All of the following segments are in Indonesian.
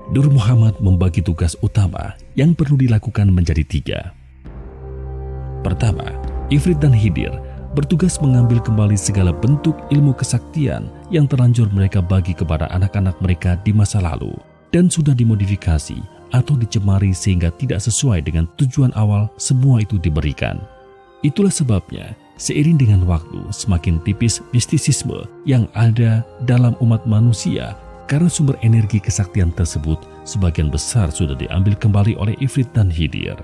Nur Muhammad membagi tugas utama yang perlu dilakukan menjadi 3. Pertama, Ifrit dan Khidir bertugas mengambil kembali segala bentuk ilmu kesaktian yang terlanjur mereka bagi kepada anak-anak mereka di masa lalu dan sudah dimodifikasi atau dicemari sehingga tidak sesuai dengan tujuan awal semua itu diberikan. Itulah sebabnya seiring dengan waktu semakin tipis mistisisme yang ada dalam umat manusia karena sumber energi kesaktian tersebut sebagian besar sudah diambil kembali oleh Ifrit dan Khidir.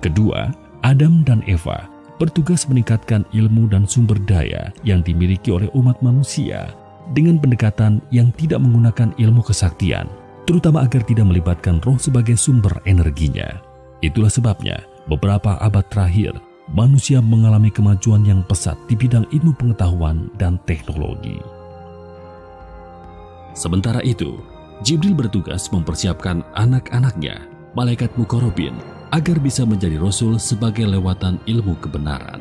Kedua, Adam dan Eva bertugas meningkatkan ilmu dan sumber daya yang dimiliki oleh umat manusia dengan pendekatan yang tidak menggunakan ilmu kesaktian, terutama agar tidak melibatkan roh sebagai sumber energinya. Itulah sebabnya beberapa abad terakhir, manusia mengalami kemajuan yang pesat di bidang ilmu pengetahuan dan teknologi. Sementara itu, Jibril bertugas mempersiapkan anak-anaknya, malaikat muqarrabin, agar bisa menjadi rasul sebagai lewatan ilmu kebenaran.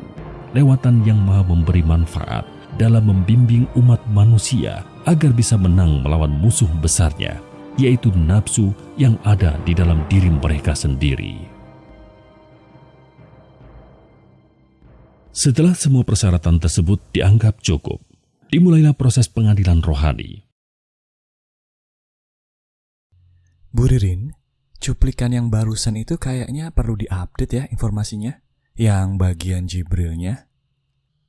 Lewatan yang maha memberi manfaat dalam membimbing umat manusia agar bisa menang melawan musuh besarnya, yaitu nafsu yang ada di dalam diri mereka sendiri. Setelah semua persyaratan tersebut dianggap cukup, dimulailah proses pengadilan rohani. Bu Ririn, cuplikan yang barusan itu kayaknya perlu diupdate ya informasinya, yang bagian Jibrilnya.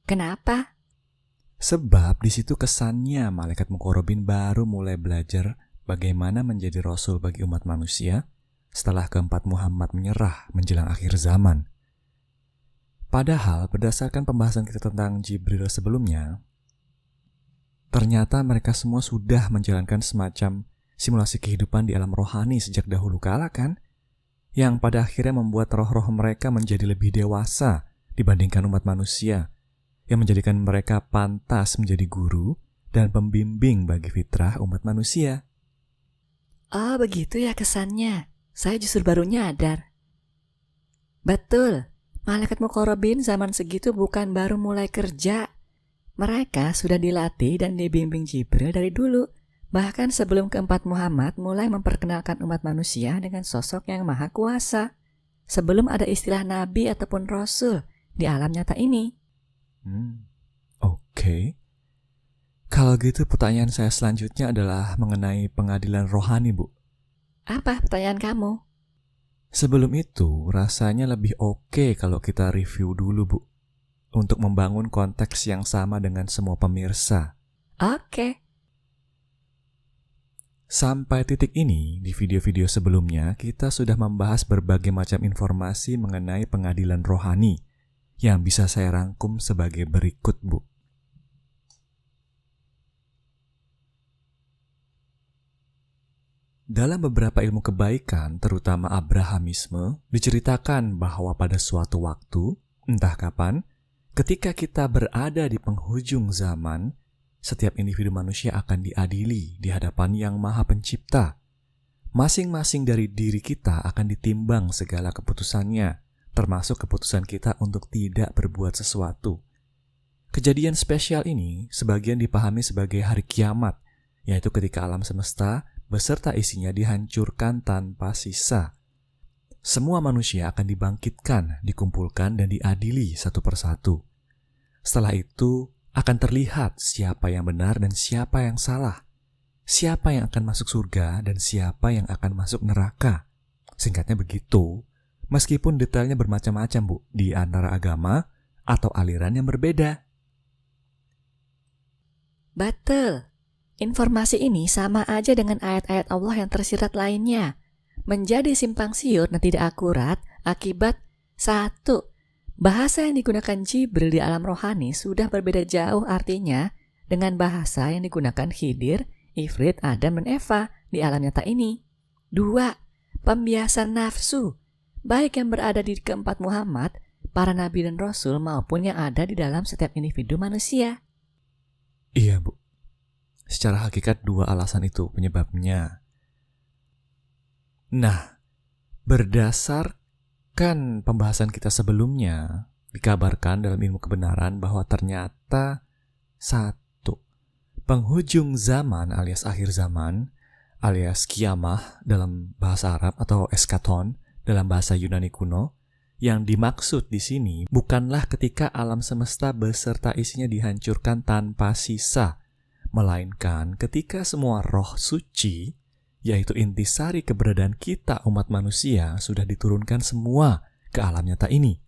Kenapa? Sebab di situ kesannya malaikat muqarrabin baru mulai belajar bagaimana menjadi rasul bagi umat manusia setelah keempat Muhammad menyerah menjelang akhir zaman. Padahal berdasarkan pembahasan kita tentang Jibril sebelumnya, ternyata mereka semua sudah menjalankan semacam simulasi kehidupan di alam rohani sejak dahulu kala kan? Yang pada akhirnya membuat roh-roh mereka menjadi lebih dewasa dibandingkan umat manusia, yang menjadikan mereka pantas menjadi guru dan pembimbing bagi fitrah umat manusia. Oh begitu ya kesannya. Saya justru baru nyadar. Betul. Malaikat muqarrabin zaman segitu bukan baru mulai kerja. Mereka sudah dilatih dan dibimbing Jibril dari dulu. Bahkan sebelum keempat Muhammad mulai memperkenalkan umat manusia dengan sosok yang maha kuasa. Sebelum ada istilah nabi ataupun rasul di alam nyata ini. Oke. Kalau gitu pertanyaan saya selanjutnya adalah mengenai pengadilan rohani, Bu. Apa pertanyaan kamu? Sebelum itu, rasanya lebih oke kalau kita review dulu, Bu. Untuk membangun konteks yang sama dengan semua pemirsa. Oke. Sampai titik ini, di video-video sebelumnya, kita sudah membahas berbagai macam informasi mengenai pengadilan rohani yang bisa saya rangkum sebagai berikut, Bu. Dalam beberapa ilmu kebaikan, terutama Abrahamisme, diceritakan bahwa pada suatu waktu, entah kapan, ketika kita berada di penghujung zaman, setiap individu manusia akan diadili di hadapan Yang Maha Pencipta. Masing-masing dari diri kita akan ditimbang segala keputusannya, termasuk keputusan kita untuk tidak berbuat sesuatu. Kejadian spesial ini sebagian dipahami sebagai hari kiamat, yaitu ketika alam semesta beserta isinya dihancurkan tanpa sisa. Semua manusia akan dibangkitkan, dikumpulkan, dan diadili satu persatu. Setelah itu, akan terlihat siapa yang benar dan siapa yang salah. Siapa yang akan masuk surga dan siapa yang akan masuk neraka. Singkatnya begitu, meskipun detailnya bermacam-macam, Bu, di antara agama atau aliran yang berbeda. Betul. Informasi ini sama aja dengan ayat-ayat Allah yang tersirat lainnya. Menjadi simpang siur dan tidak akurat akibat 1. Bahasa yang digunakan Jibril di alam rohani sudah berbeda jauh artinya dengan bahasa yang digunakan Khidir, Ifrit, Adam, dan Eva di alam nyata ini. 2. Pembiasan nafsu, baik yang berada di keempat Muhammad, para nabi dan rasul maupun yang ada di dalam setiap individu manusia. Iya, Bu. Secara hakikat 2 alasan itu penyebabnya. Nah, berdasarkan pembahasan kita sebelumnya, dikabarkan dalam ilmu kebenaran bahwa ternyata 1. Penghujung zaman alias akhir zaman alias kiamah dalam bahasa Arab atau eskaton dalam bahasa Yunani kuno, yang dimaksud di sini bukanlah ketika alam semesta beserta isinya dihancurkan tanpa sisa, melainkan ketika semua roh suci, yaitu intisari keberadaan kita umat manusia, sudah diturunkan semua ke alam nyata ini.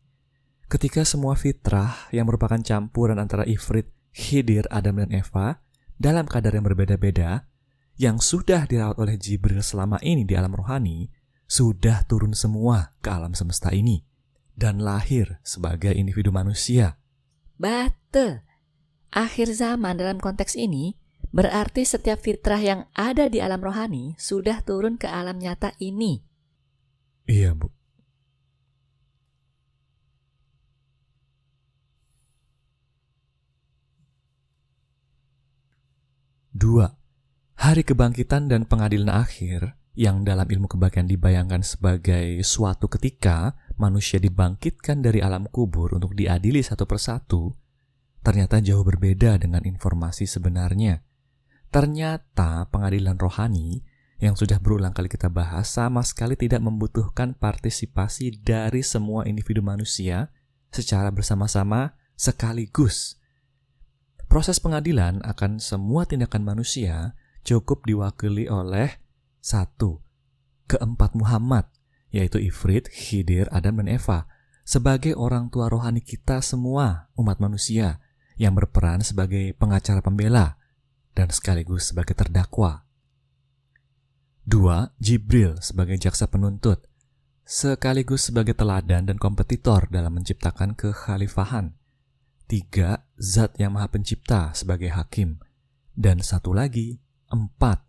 Ketika semua fitrah yang merupakan campuran antara Ifrit, Khidir, Adam, dan Eva dalam kadar yang berbeda-beda, yang sudah dirawat oleh Jibril selama ini di alam rohani, sudah turun semua ke alam semesta ini dan lahir sebagai individu manusia. Betul. Akhir zaman dalam konteks ini berarti setiap fitrah yang ada di alam rohani sudah turun ke alam nyata ini. Iya, Bu. Dua, hari kebangkitan dan pengadilan akhir yang dalam ilmu kebaktian dibayangkan sebagai suatu ketika manusia dibangkitkan dari alam kubur untuk diadili satu persatu, ternyata jauh berbeda dengan informasi sebenarnya. Ternyata pengadilan rohani yang sudah berulang kali kita bahas sama sekali tidak membutuhkan partisipasi dari semua individu manusia secara bersama-sama sekaligus. Proses pengadilan akan semua tindakan manusia cukup diwakili oleh satu, keempat Muhammad, yaitu Ifrit, Khidir, Adam, dan Eva, sebagai orang tua rohani kita semua umat manusia yang berperan sebagai pengacara pembela dan sekaligus sebagai terdakwa. Dua, Jibril sebagai jaksa penuntut, sekaligus sebagai teladan dan kompetitor dalam menciptakan kekhalifahan. Tiga, Zat yang Maha Pencipta sebagai hakim. Dan satu lagi, empat,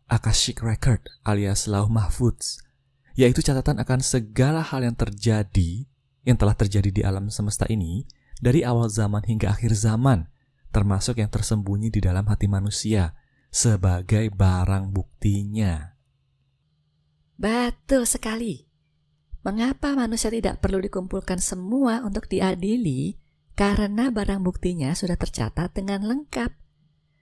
Akashic Record alias Lauh Mahfudz, yaitu catatan akan segala hal yang telah terjadi di alam semesta ini dari awal zaman hingga akhir zaman, termasuk yang tersembunyi di dalam hati manusia sebagai barang buktinya. Betul sekali. Mengapa manusia tidak perlu dikumpulkan semua untuk diadili? Karena barang buktinya sudah tercatat dengan lengkap.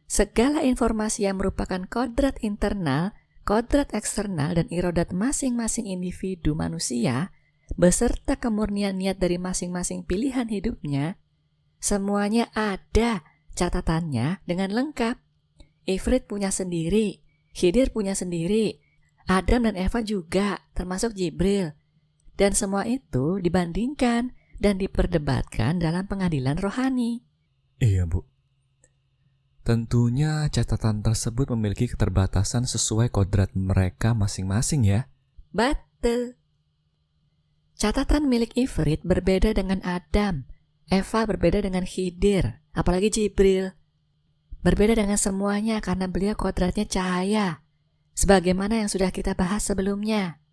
Segala informasi yang merupakan kodrat internal, kodrat eksternal, dan irodat masing-masing individu manusia, beserta kemurnian niat dari masing-masing pilihan hidupnya, semuanya ada catatannya dengan lengkap. Ifrit punya sendiri, Khidir punya sendiri, Adam dan Eva juga, termasuk Jibril. Dan semua itu dibandingkan dan diperdebatkan dalam pengadilan rohani. Iya, Bu. Tentunya catatan tersebut memiliki keterbatasan sesuai kodrat mereka masing-masing ya. Betul. Catatan milik Ifrit berbeda dengan Adam, Eva berbeda dengan Khidir, apalagi Jibril. Berbeda dengan semuanya karena beliau kodratnya cahaya, sebagaimana yang sudah kita bahas sebelumnya.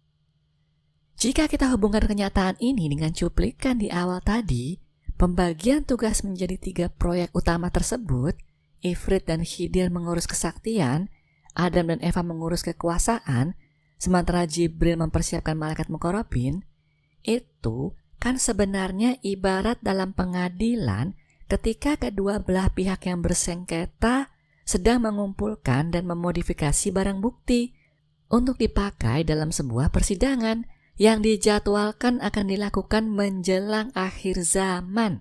Jika kita hubungkan kenyataan ini dengan cuplikan di awal tadi, pembagian tugas menjadi 3 proyek utama tersebut, Ifrit dan Khidir mengurus kesaktian, Adam dan Eva mengurus kekuasaan, sementara Jibril mempersiapkan malaikat muqarrabin, itu kan sebenarnya ibarat dalam pengadilan ketika kedua belah pihak yang bersengketa sedang mengumpulkan dan memodifikasi barang bukti untuk dipakai dalam sebuah persidangan yang dijadwalkan akan dilakukan menjelang akhir zaman.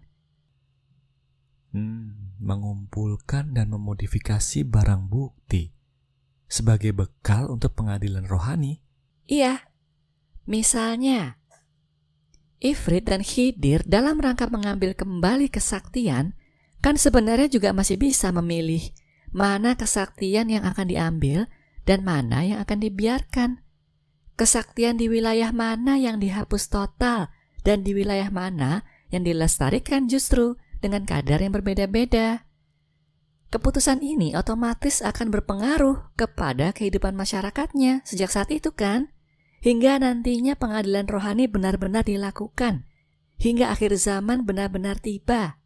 Mengumpulkan dan memodifikasi barang bukti sebagai bekal untuk pengadilan rohani. Iya, misalnya Ifrit dan Khidir dalam rangka mengambil kembali kesaktian kan sebenarnya juga masih bisa memilih mana kesaktian yang akan diambil dan mana yang akan dibiarkan. Kesaktian di wilayah mana yang dihapus total dan di wilayah mana yang dilestarikan justru dengan kadar yang berbeda-beda. Keputusan ini otomatis akan berpengaruh kepada kehidupan masyarakatnya sejak saat itu kan, hingga nantinya pengadilan rohani benar-benar dilakukan, hingga akhir zaman benar-benar tiba.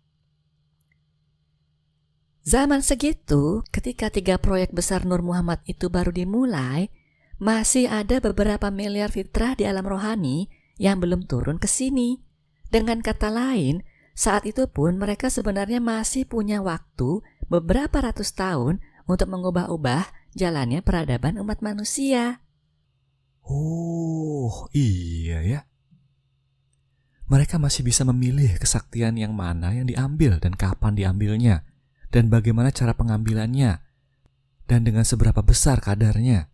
Zaman segitu, ketika 3 proyek besar Nur Muhammad itu baru dimulai, masih ada beberapa miliar fitrah di alam rohani yang belum turun ke sini. Dengan kata lain, saat itu pun mereka sebenarnya masih punya waktu beberapa ratus tahun untuk mengubah-ubah jalannya peradaban umat manusia. Oh, iya ya. Mereka masih bisa memilih kesaktian yang mana yang diambil dan kapan diambilnya, dan bagaimana cara pengambilannya, dan dengan seberapa besar kadarnya.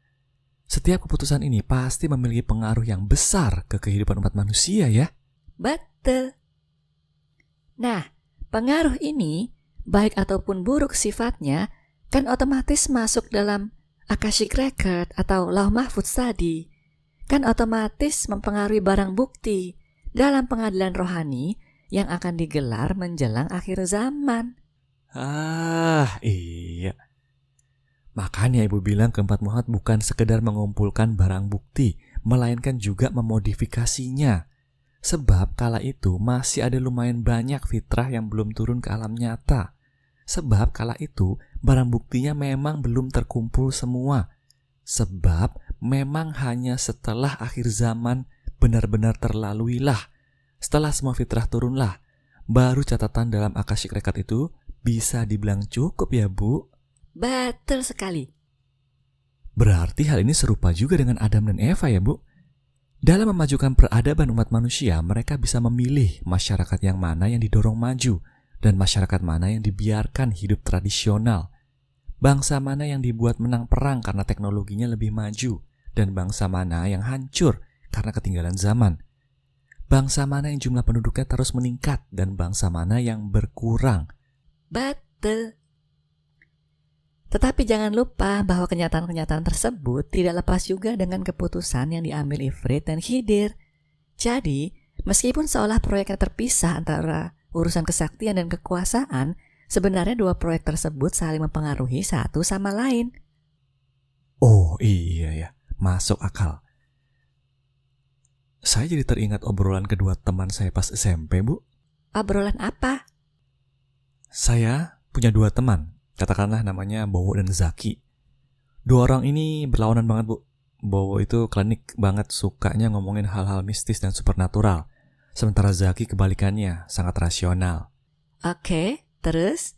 Setiap keputusan ini pasti memiliki pengaruh yang besar ke kehidupan umat manusia ya. Betul. Nah, pengaruh ini, baik ataupun buruk sifatnya, kan otomatis masuk dalam Akashic Record atau Lauh Mahfudz tadi. Kan otomatis mempengaruhi barang bukti dalam pengadilan rohani yang akan digelar menjelang akhir zaman. Iya. Makanya ibu bilang keempat Muhammad bukan sekedar mengumpulkan barang bukti, melainkan juga memodifikasinya. Sebab kala itu masih ada lumayan banyak fitrah yang belum turun ke alam nyata. Sebab kala itu barang buktinya memang belum terkumpul semua. Sebab memang hanya setelah akhir zaman benar-benar terlaluilah. Setelah semua fitrah turunlah, baru catatan dalam Akashic Record itu bisa dibilang cukup ya Bu. Betul sekali. Berarti hal ini serupa juga dengan Adam dan Eva ya Bu. Dalam memajukan peradaban umat manusia, mereka bisa memilih masyarakat yang mana yang didorong maju dan masyarakat mana yang dibiarkan hidup tradisional. Bangsa mana yang dibuat menang perang karena teknologinya lebih maju dan bangsa mana yang hancur karena ketinggalan zaman. Bangsa mana yang jumlah penduduknya terus meningkat dan bangsa mana yang berkurang. Betul. Tetapi jangan lupa bahwa kenyataan-kenyataan tersebut tidak lepas juga dengan keputusan yang diambil Ifrit dan Khidir. Jadi, meskipun seolah proyeknya terpisah antara urusan kesaktian dan kekuasaan, sebenarnya dua proyek tersebut saling mempengaruhi satu sama lain. Oh iya ya, masuk akal. Saya jadi teringat obrolan kedua teman saya pas SMP, Bu. Obrolan apa? Saya punya dua teman, katakanlah namanya Bowo dan Zaki. Dua orang ini berlawanan banget, Bu. Bowo itu klinik banget, sukanya ngomongin hal-hal mistis dan supernatural. Sementara Zaki kebalikannya, sangat rasional. Oke, terus?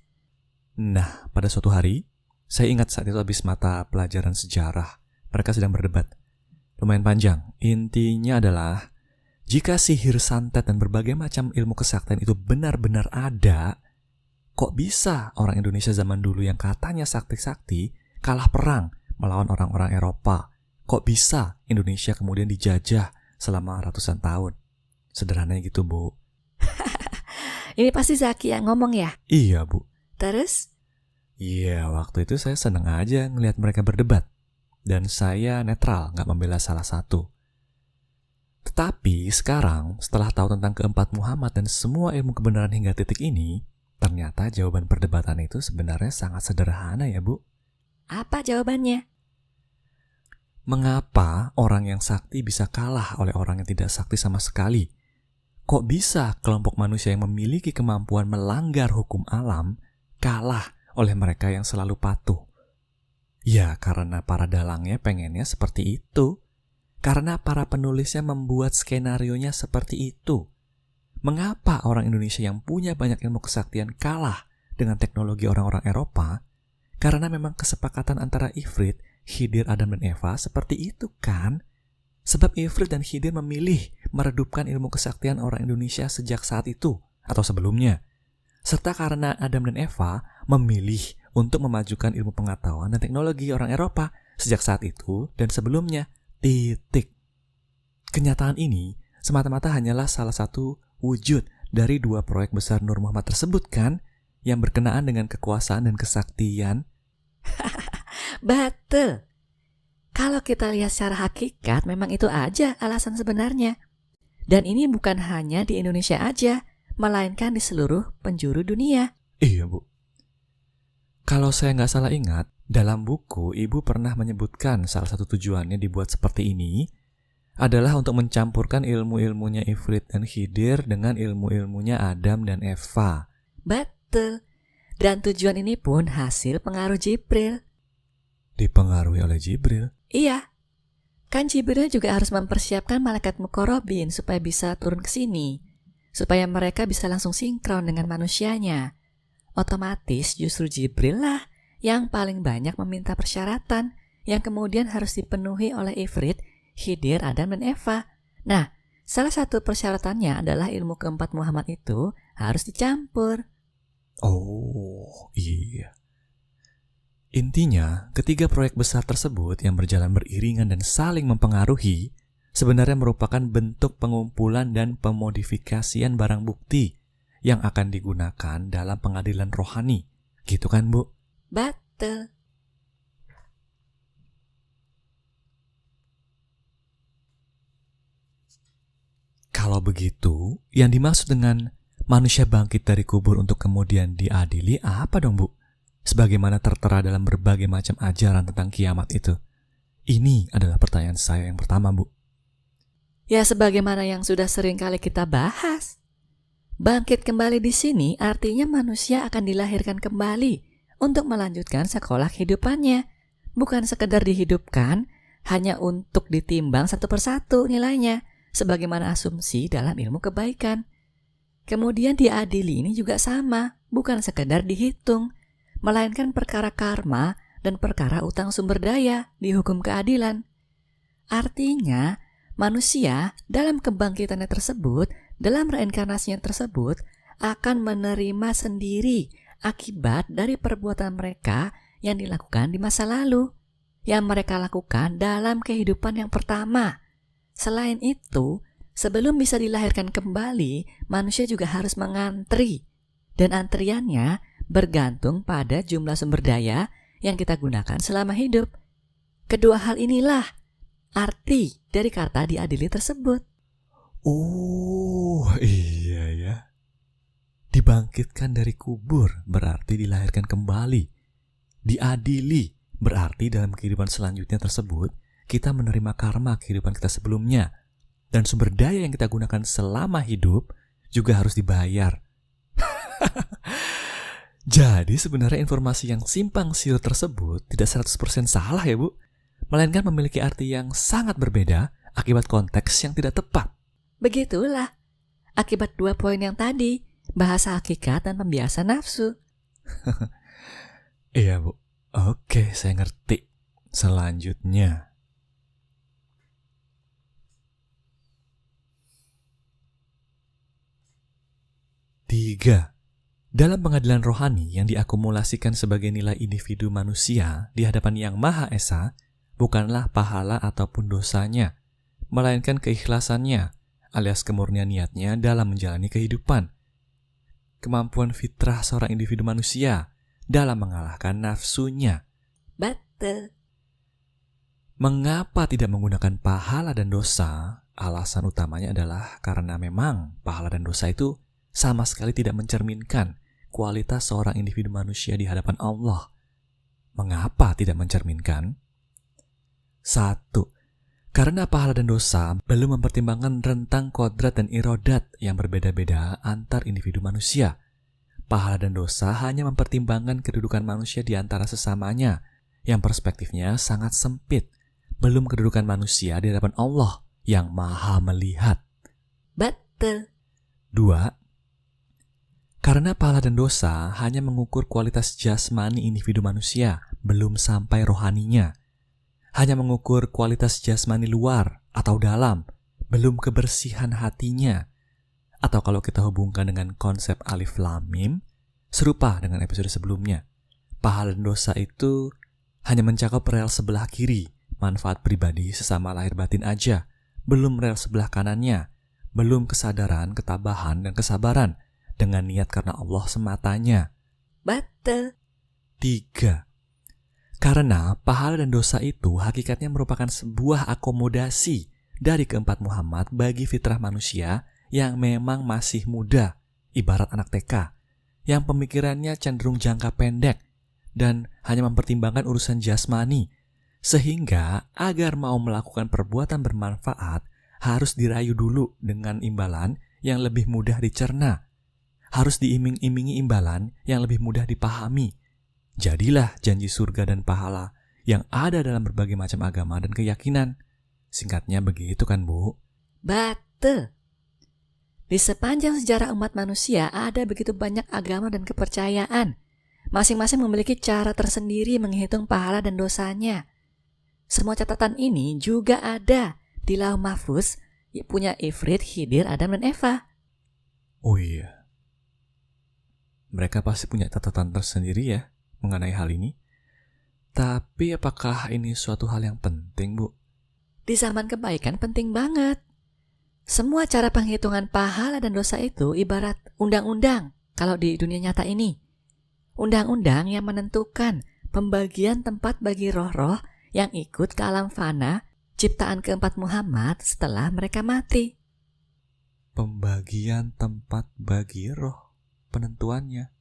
Nah, pada suatu hari, saya ingat saat itu habis mata pelajaran sejarah. Mereka sedang berdebat. Lumayan panjang. Intinya adalah, jika sihir santet dan berbagai macam ilmu kesaktian itu benar-benar ada, kok bisa orang Indonesia zaman dulu yang katanya sakti-sakti kalah perang melawan orang-orang Eropa? Kok bisa Indonesia kemudian dijajah selama ratusan tahun? Sederhananya gitu, Bu. Ini pasti Zaki yang ngomong ya? Iya, Bu. Terus? Iya, waktu itu saya seneng aja ngelihat mereka berdebat. Dan saya netral, gak membela salah satu. Tetapi sekarang, setelah tahu tentang keempat Muhammad dan semua ilmu kebenaran hingga titik ini, ternyata jawaban perdebatan itu sebenarnya sangat sederhana ya, Bu. Apa jawabannya? Mengapa orang yang sakti bisa kalah oleh orang yang tidak sakti sama sekali? Kok bisa kelompok manusia yang memiliki kemampuan melanggar hukum alam kalah oleh mereka yang selalu patuh? Ya, karena para dalangnya pengennya seperti itu. Karena para penulisnya membuat skenarionya seperti itu. Mengapa orang Indonesia yang punya banyak ilmu kesaktian kalah dengan teknologi orang-orang Eropa? Karena memang kesepakatan antara Ifrit, Khidir, Adam, dan Eva seperti itu kan? Sebab Ifrit dan Khidir memilih meredupkan ilmu kesaktian orang Indonesia sejak saat itu atau sebelumnya. Serta karena Adam dan Eva memilih untuk memajukan ilmu pengetahuan dan teknologi orang Eropa sejak saat itu dan sebelumnya. Titik. Kenyataan ini semata-mata hanyalah salah satu wujud dari dua proyek besar Nur Muhammad tersebut kan, yang berkenaan dengan kekuasaan dan kesaktian. Betul. Kalau kita lihat secara hakikat, memang itu aja alasan sebenarnya. Dan ini bukan hanya di Indonesia aja, melainkan di seluruh penjuru dunia. Iya, Bu. Kalau saya nggak salah ingat, dalam buku Ibu pernah menyebutkan salah satu tujuannya dibuat seperti ini adalah untuk mencampurkan ilmu-ilmunya Ifrit dan Khidir dengan ilmu-ilmunya Adam dan Eva. Betul. Dan tujuan ini pun hasil pengaruh Jibril. Dipengaruhi oleh Jibril? Iya. Kan Jibril juga harus mempersiapkan malaikat muqarrabin supaya bisa turun ke sini. Supaya mereka bisa langsung sinkron dengan manusianya. Otomatis justru Jibril lah yang paling banyak meminta persyaratan yang kemudian harus dipenuhi oleh Ifrit, Khidir, Adam, dan Eva. Nah, salah satu persyaratannya adalah ilmu keempat Muhammad itu harus dicampur. Oh, iya. Intinya, ketiga proyek besar tersebut yang berjalan beriringan dan saling mempengaruhi sebenarnya merupakan bentuk pengumpulan dan pemodifikasian barang bukti yang akan digunakan dalam pengadilan rohani. Gitu kan, Bu? Betul. Kalau begitu, yang dimaksud dengan manusia bangkit dari kubur untuk kemudian diadili apa dong, Bu? Sebagaimana tertera dalam berbagai macam ajaran tentang kiamat itu. Ini adalah pertanyaan saya yang pertama, Bu. Ya, sebagaimana yang sudah sering kali kita bahas. Bangkit kembali di sini artinya manusia akan dilahirkan kembali untuk melanjutkan sekolah kehidupannya. Bukan sekedar dihidupkan, hanya untuk ditimbang satu persatu nilainya, sebagaimana asumsi dalam ilmu kebaikan. Kemudian diadili ini juga sama, bukan sekedar dihitung, melainkan perkara karma dan perkara utang sumber daya dihukum keadilan. Artinya, manusia dalam kebangkitannya tersebut, dalam reinkarnasinya tersebut, akan menerima sendiri akibat dari perbuatan mereka yang dilakukan di masa lalu, yang mereka lakukan dalam kehidupan yang pertama. Selain itu, sebelum bisa dilahirkan kembali, manusia juga harus mengantri, dan antriannya bergantung pada jumlah sumber daya yang kita gunakan selama hidup. Kedua hal inilah arti dari kata diadili tersebut. Oh, iya ya. Dibangkitkan dari kubur berarti dilahirkan kembali. Diadili berarti dalam kehidupan selanjutnya tersebut kita menerima karma kehidupan kita sebelumnya. Dan sumber daya yang kita gunakan selama hidup juga harus dibayar. Jadi sebenarnya informasi yang simpang siur tersebut tidak 100% salah ya, Bu. Melainkan memiliki arti yang sangat berbeda akibat konteks yang tidak tepat. Begitulah akibat 2 poin yang tadi, bahasa hakikat dan pembiasa nafsu. Iya, Bu. Oke, saya ngerti. Selanjutnya. Tiga. Dalam pengadilan rohani yang diakumulasikan sebagai nilai individu manusia di hadapan Yang Maha Esa, bukanlah pahala ataupun dosanya, melainkan keikhlasannya, alias kemurnian niatnya dalam menjalani kehidupan. Kemampuan fitrah seorang individu manusia dalam mengalahkan nafsunya. Betul. Mengapa tidak menggunakan pahala dan dosa? Alasan utamanya adalah karena memang pahala dan dosa itu sama sekali tidak mencerminkan kualitas seorang individu manusia di hadapan Allah. Mengapa tidak mencerminkan? 1. Karena pahala dan dosa belum mempertimbangkan rentang kodrat dan irodat yang berbeda-beda antar individu manusia. Pahala dan dosa hanya mempertimbangkan kedudukan manusia di antara sesamanya, yang perspektifnya sangat sempit, belum kedudukan manusia di hadapan Allah yang Maha Melihat. Betul. 2. Karena pahala dan dosa hanya mengukur kualitas jasmani individu manusia, belum sampai rohaninya. Hanya mengukur kualitas jasmani luar atau dalam, belum kebersihan hatinya. Atau kalau kita hubungkan dengan konsep alif lam mim, serupa dengan episode sebelumnya. Pahala dan dosa itu hanya mencakup rel sebelah kiri, manfaat pribadi sesama lahir batin aja, belum rel sebelah kanannya, belum kesadaran, ketabahan, dan kesabaran, dengan niat karena Allah sematanya. Betul. 3. Karena pahala dan dosa itu hakikatnya merupakan sebuah akomodasi dari keempat Muhammad bagi fitrah manusia yang memang masih muda, ibarat anak TK, yang pemikirannya cenderung jangka pendek dan hanya mempertimbangkan urusan jasmani, sehingga agar mau melakukan perbuatan bermanfaat harus dirayu dulu dengan imbalan yang lebih mudah dicerna. Harus diiming-imingi imbalan yang lebih mudah dipahami. Jadilah janji surga dan pahala yang ada dalam berbagai macam agama dan keyakinan. Singkatnya begitu kan, Bu? Betul. Di sepanjang sejarah umat manusia ada begitu banyak agama dan kepercayaan. Masing-masing memiliki cara tersendiri menghitung pahala dan dosanya. Semua catatan ini juga ada di Lauh Mahfuz punya Ifrit, Khidir, Adam, dan Eva. Oh iya. Mereka pasti punya catatan tersendiri ya mengenai hal ini. Tapi apakah ini suatu hal yang penting, Bu? Di zaman kebaikan penting banget. Semua cara penghitungan pahala dan dosa itu ibarat undang-undang kalau di dunia nyata ini. Undang-undang yang menentukan pembagian tempat bagi roh-roh yang ikut ke alam fana, ciptaan keempat Muhammad setelah mereka mati. Pembagian tempat bagi roh, penentuannya.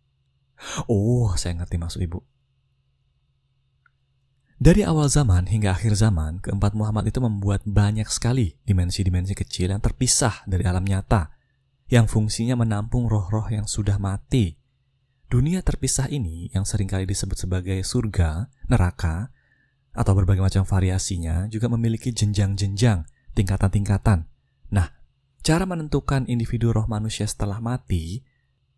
Oh, saya ngerti maksud Ibu. Dari awal zaman hingga akhir zaman, keempat Muhammad itu membuat banyak sekali dimensi-dimensi kecil yang terpisah dari alam nyata, yang fungsinya menampung roh-roh yang sudah mati. Dunia terpisah ini yang seringkali disebut sebagai surga, neraka, atau berbagai macam variasinya juga memiliki jenjang-jenjang, tingkatan-tingkatan. Nah, cara menentukan individu roh manusia setelah mati,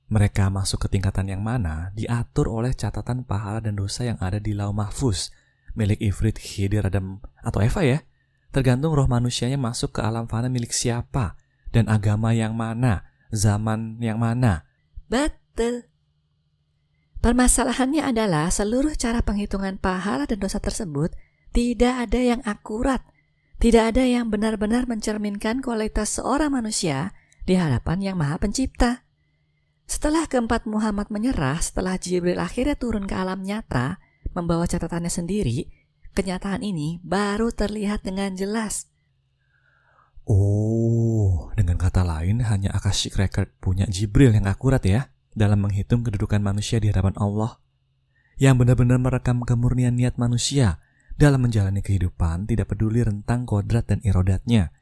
mereka masuk ke tingkatan yang mana diatur oleh catatan pahala dan dosa yang ada di Lauh Mahfuz, milik Ifrit, Khidir, Adam, atau Eva ya. Tergantung roh manusianya masuk ke alam fana milik siapa, dan agama yang mana, zaman yang mana. Betul. Permasalahannya adalah seluruh cara penghitungan pahala dan dosa tersebut tidak ada yang akurat, tidak ada yang benar-benar mencerminkan kualitas seorang manusia di hadapan Yang Maha Pencipta. Setelah keempat Muhammad menyerah, setelah Jibril akhirnya turun ke alam nyata, membawa catatannya sendiri, kenyataan ini baru terlihat dengan jelas. Oh, dengan kata lain hanya Akashic Record punya Jibril yang akurat ya, dalam menghitung kedudukan manusia di hadapan Allah, yang benar-benar merekam kemurnian niat manusia dalam menjalani kehidupan, tidak peduli rentang kodrat dan irodatnya.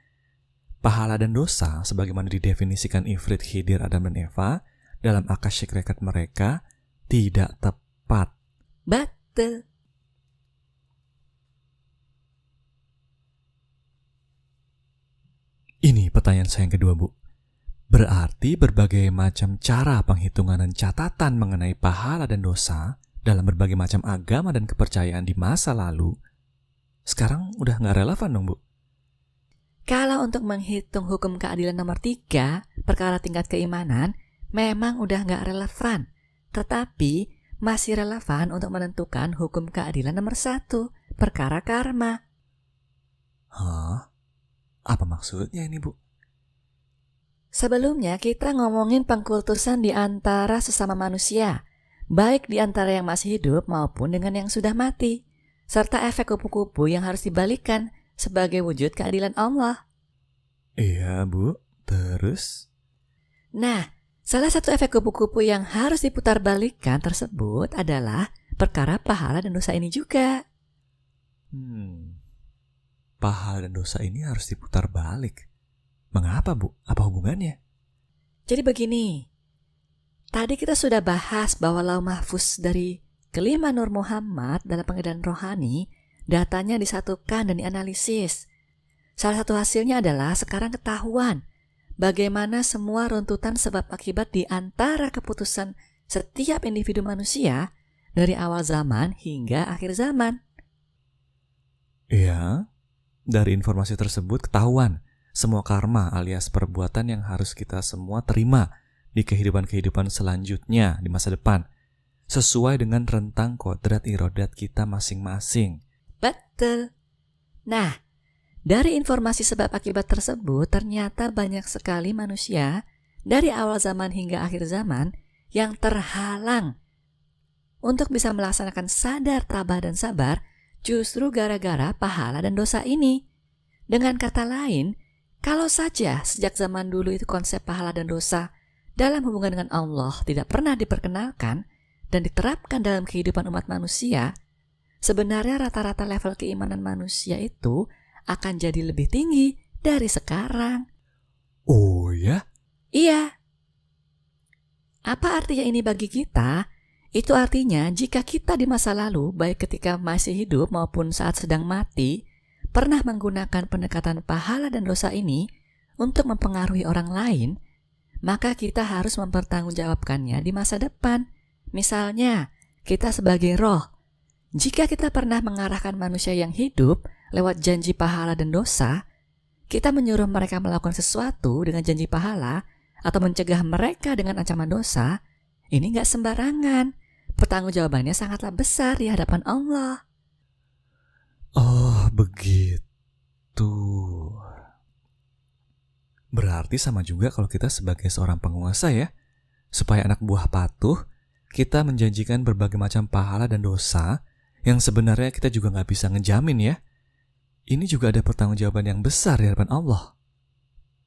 Pahala dan dosa, sebagaimana didefinisikan Ifrit, Khidir, Adam, dan Eva, dalam Akashic Record mereka, tidak tepat. Betul. Ini pertanyaan saya yang kedua, Bu. Berarti berbagai macam cara penghitungan dan catatan mengenai pahala dan dosa dalam berbagai macam agama dan kepercayaan di masa lalu sekarang udah nggak relevan dong, Bu? Kalau untuk menghitung hukum keadilan nomor 3, perkara tingkat keimanan, memang udah nggak relevan. Tetapi masih relevan untuk menentukan hukum keadilan nomor 1, perkara karma. Hah? Apa maksudnya ini, Bu? Sebelumnya kita ngomongin pengkultusan di antara sesama manusia, baik di antara yang masih hidup maupun dengan yang sudah mati, serta efek kupu-kupu yang harus dibalikkan sebagai wujud keadilan Allah. Iya, Bu. Terus? Nah, salah satu efek kupu-kupu yang harus diputar balikkan tersebut adalah perkara pahala dan dosa ini juga. Pahala dan dosa ini harus diputar balik. Mengapa, Bu? Apa hubungannya? Jadi begini, tadi kita sudah bahas bahwa Lauh Mahfuz dari kelima Nur Muhammad dalam pengedaran rohani, datanya disatukan dan dianalisis. Salah satu hasilnya adalah sekarang ketahuan bagaimana semua runtutan sebab akibat di antara keputusan setiap individu manusia dari awal zaman hingga akhir zaman. Iya, dari informasi tersebut ketahuan semua karma alias perbuatan yang harus kita semua terima di kehidupan-kehidupan selanjutnya di masa depan, sesuai dengan rentang kodrat irodat kita masing-masing. Betul. Nah, dari informasi sebab akibat tersebut ternyata banyak sekali manusia dari awal zaman hingga akhir zaman yang terhalang untuk bisa melaksanakan sadar, tabah, dan sabar justru gara-gara pahala dan dosa ini. Dengan kata lain, kalau saja sejak zaman dulu itu konsep pahala dan dosa dalam hubungan dengan Allah tidak pernah diperkenalkan dan diterapkan dalam kehidupan umat manusia, sebenarnya rata-rata level keimanan manusia itu akan jadi lebih tinggi dari sekarang. Oh ya? Iya. Apa artinya ini bagi kita? Itu artinya jika kita di masa lalu, baik ketika masih hidup maupun saat sedang mati, pernah menggunakan pendekatan pahala dan dosa ini untuk mempengaruhi orang lain, maka kita harus mempertanggungjawabkannya di masa depan. Misalnya, kita sebagai roh, jika kita pernah mengarahkan manusia yang hidup lewat janji pahala dan dosa, kita menyuruh mereka melakukan sesuatu dengan janji pahala atau mencegah mereka dengan ancaman dosa, ini nggak sembarangan. Pertanggungjawabannya sangatlah besar di hadapan Allah. Oh, begitu. Berarti sama juga kalau kita sebagai seorang penguasa ya. Supaya anak buah patuh, kita menjanjikan berbagai macam pahala dan dosa yang sebenarnya kita juga nggak bisa ngejamin ya. Ini juga ada pertanggungjawaban yang besar di hadapan Allah.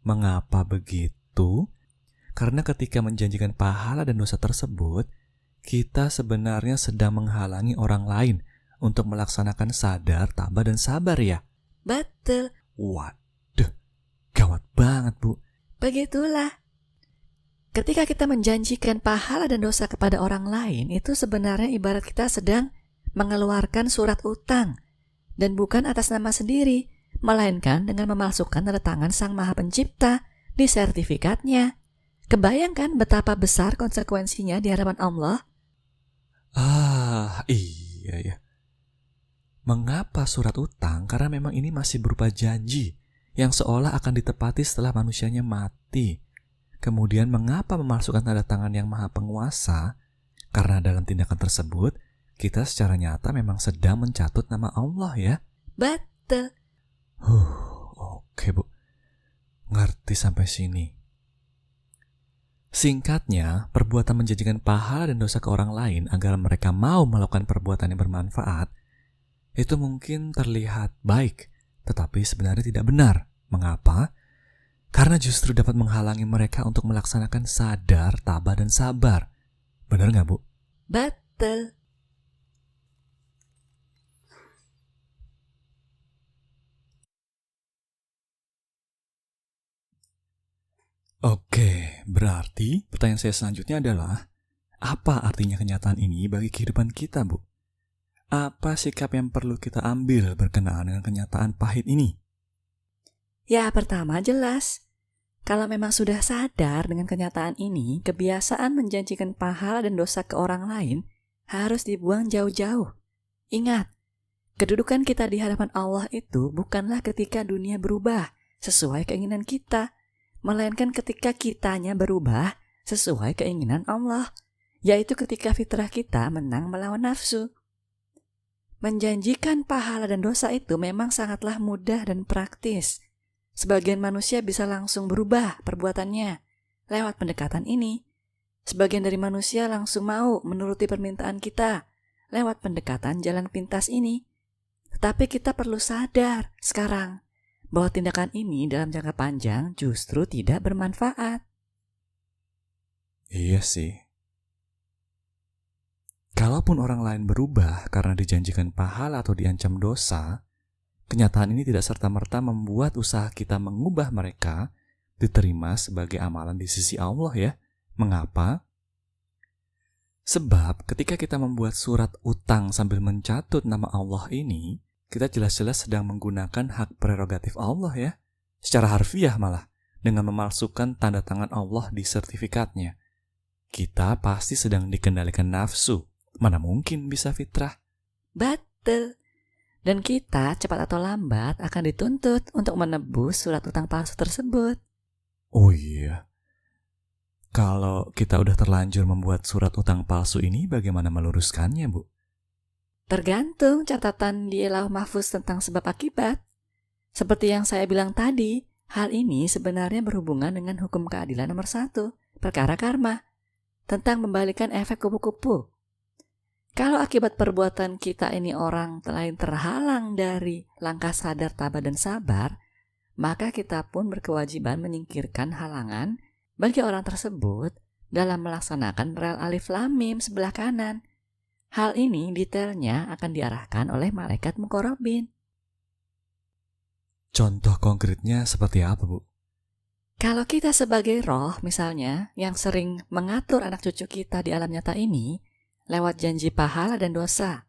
Mengapa begitu? Karena ketika menjanjikan pahala dan dosa tersebut, kita sebenarnya sedang menghalangi orang lain untuk melaksanakan sadar, tabah, dan sabar ya. Betul. Waduh, gawat banget Bu. Begitulah. Ketika kita menjanjikan pahala dan dosa kepada orang lain, itu sebenarnya ibarat kita sedang mengeluarkan surat utang. Dan bukan atas nama sendiri, melainkan dengan memasukkan tanda tangan Sang Maha Pencipta di sertifikatnya. Kebayangkan betapa besar konsekuensinya di hadapan Allah? Iya ya. Mengapa surat utang? Karena memang ini masih berupa janji yang seolah akan ditepati setelah manusianya mati. Kemudian mengapa memasukkan tanda tangan Yang Maha Penguasa? Karena dalam tindakan tersebut, kita secara nyata memang sedang mencatut nama Allah ya. Betul. Oke Bu. Ngerti sampai sini. Singkatnya, perbuatan menjanjikan pahala dan dosa ke orang lain agar mereka mau melakukan perbuatan yang bermanfaat, itu mungkin terlihat baik, tetapi sebenarnya tidak benar. Mengapa? Karena justru dapat menghalangi mereka untuk melaksanakan sadar, tabah, dan sabar. Benar nggak Bu? Betul. Oke, berarti pertanyaan saya selanjutnya adalah, apa artinya kenyataan ini bagi kehidupan kita, Bu? Apa sikap yang perlu kita ambil berkenaan dengan kenyataan pahit ini? Ya, pertama jelas. Kalau memang sudah sadar dengan kenyataan ini, kebiasaan menjanjikan pahala dan dosa ke orang lain harus dibuang jauh-jauh. Ingat, kedudukan kita di hadapan Allah itu bukanlah ketika dunia berubah sesuai keinginan kita, melainkan ketika kitanya berubah sesuai keinginan Allah, yaitu ketika fitrah kita menang melawan nafsu. Menjanjikan pahala dan dosa itu memang sangatlah mudah dan praktis. Sebagian manusia bisa langsung berubah perbuatannya lewat pendekatan ini. Sebagian dari manusia langsung mau menuruti permintaan kita lewat pendekatan jalan pintas ini. Tetapi kita perlu sadar sekarang bahwa tindakan ini dalam jangka panjang justru tidak bermanfaat. Iya sih. Kalaupun orang lain berubah karena dijanjikan pahala atau diancam dosa, kenyataan ini tidak serta-merta membuat usaha kita mengubah mereka diterima sebagai amalan di sisi Allah ya. Mengapa? Sebab ketika kita membuat surat utang sambil mencatut nama Allah ini, kita jelas-jelas sedang menggunakan hak prerogatif Allah ya. Secara harfiah malah, dengan memalsukan tanda tangan Allah di sertifikatnya. Kita pasti sedang dikendalikan nafsu. Mana mungkin bisa fitrah? Betul. Dan kita cepat atau lambat akan dituntut untuk menebus surat utang palsu tersebut. Oh iya. Kalau kita udah terlanjur membuat surat utang palsu ini, bagaimana meluruskannya, Bu? Tergantung catatan di Lauh Mahfuz tentang sebab akibat. Seperti yang saya bilang tadi, hal ini sebenarnya berhubungan dengan hukum keadilan nomor 1, perkara karma, tentang membalikan efek kupu-kupu. Kalau akibat perbuatan kita ini orang lain terhalang dari langkah sadar, tabah, dan sabar, maka kita pun berkewajiban menyingkirkan halangan bagi orang tersebut dalam melaksanakan rel alif lam mim sebelah kanan. Hal ini detailnya akan diarahkan oleh malaikat muqarrabin. Contoh konkretnya seperti apa, Bu? Kalau kita sebagai roh misalnya yang sering mengatur anak cucu kita di alam nyata ini lewat janji pahala dan dosa.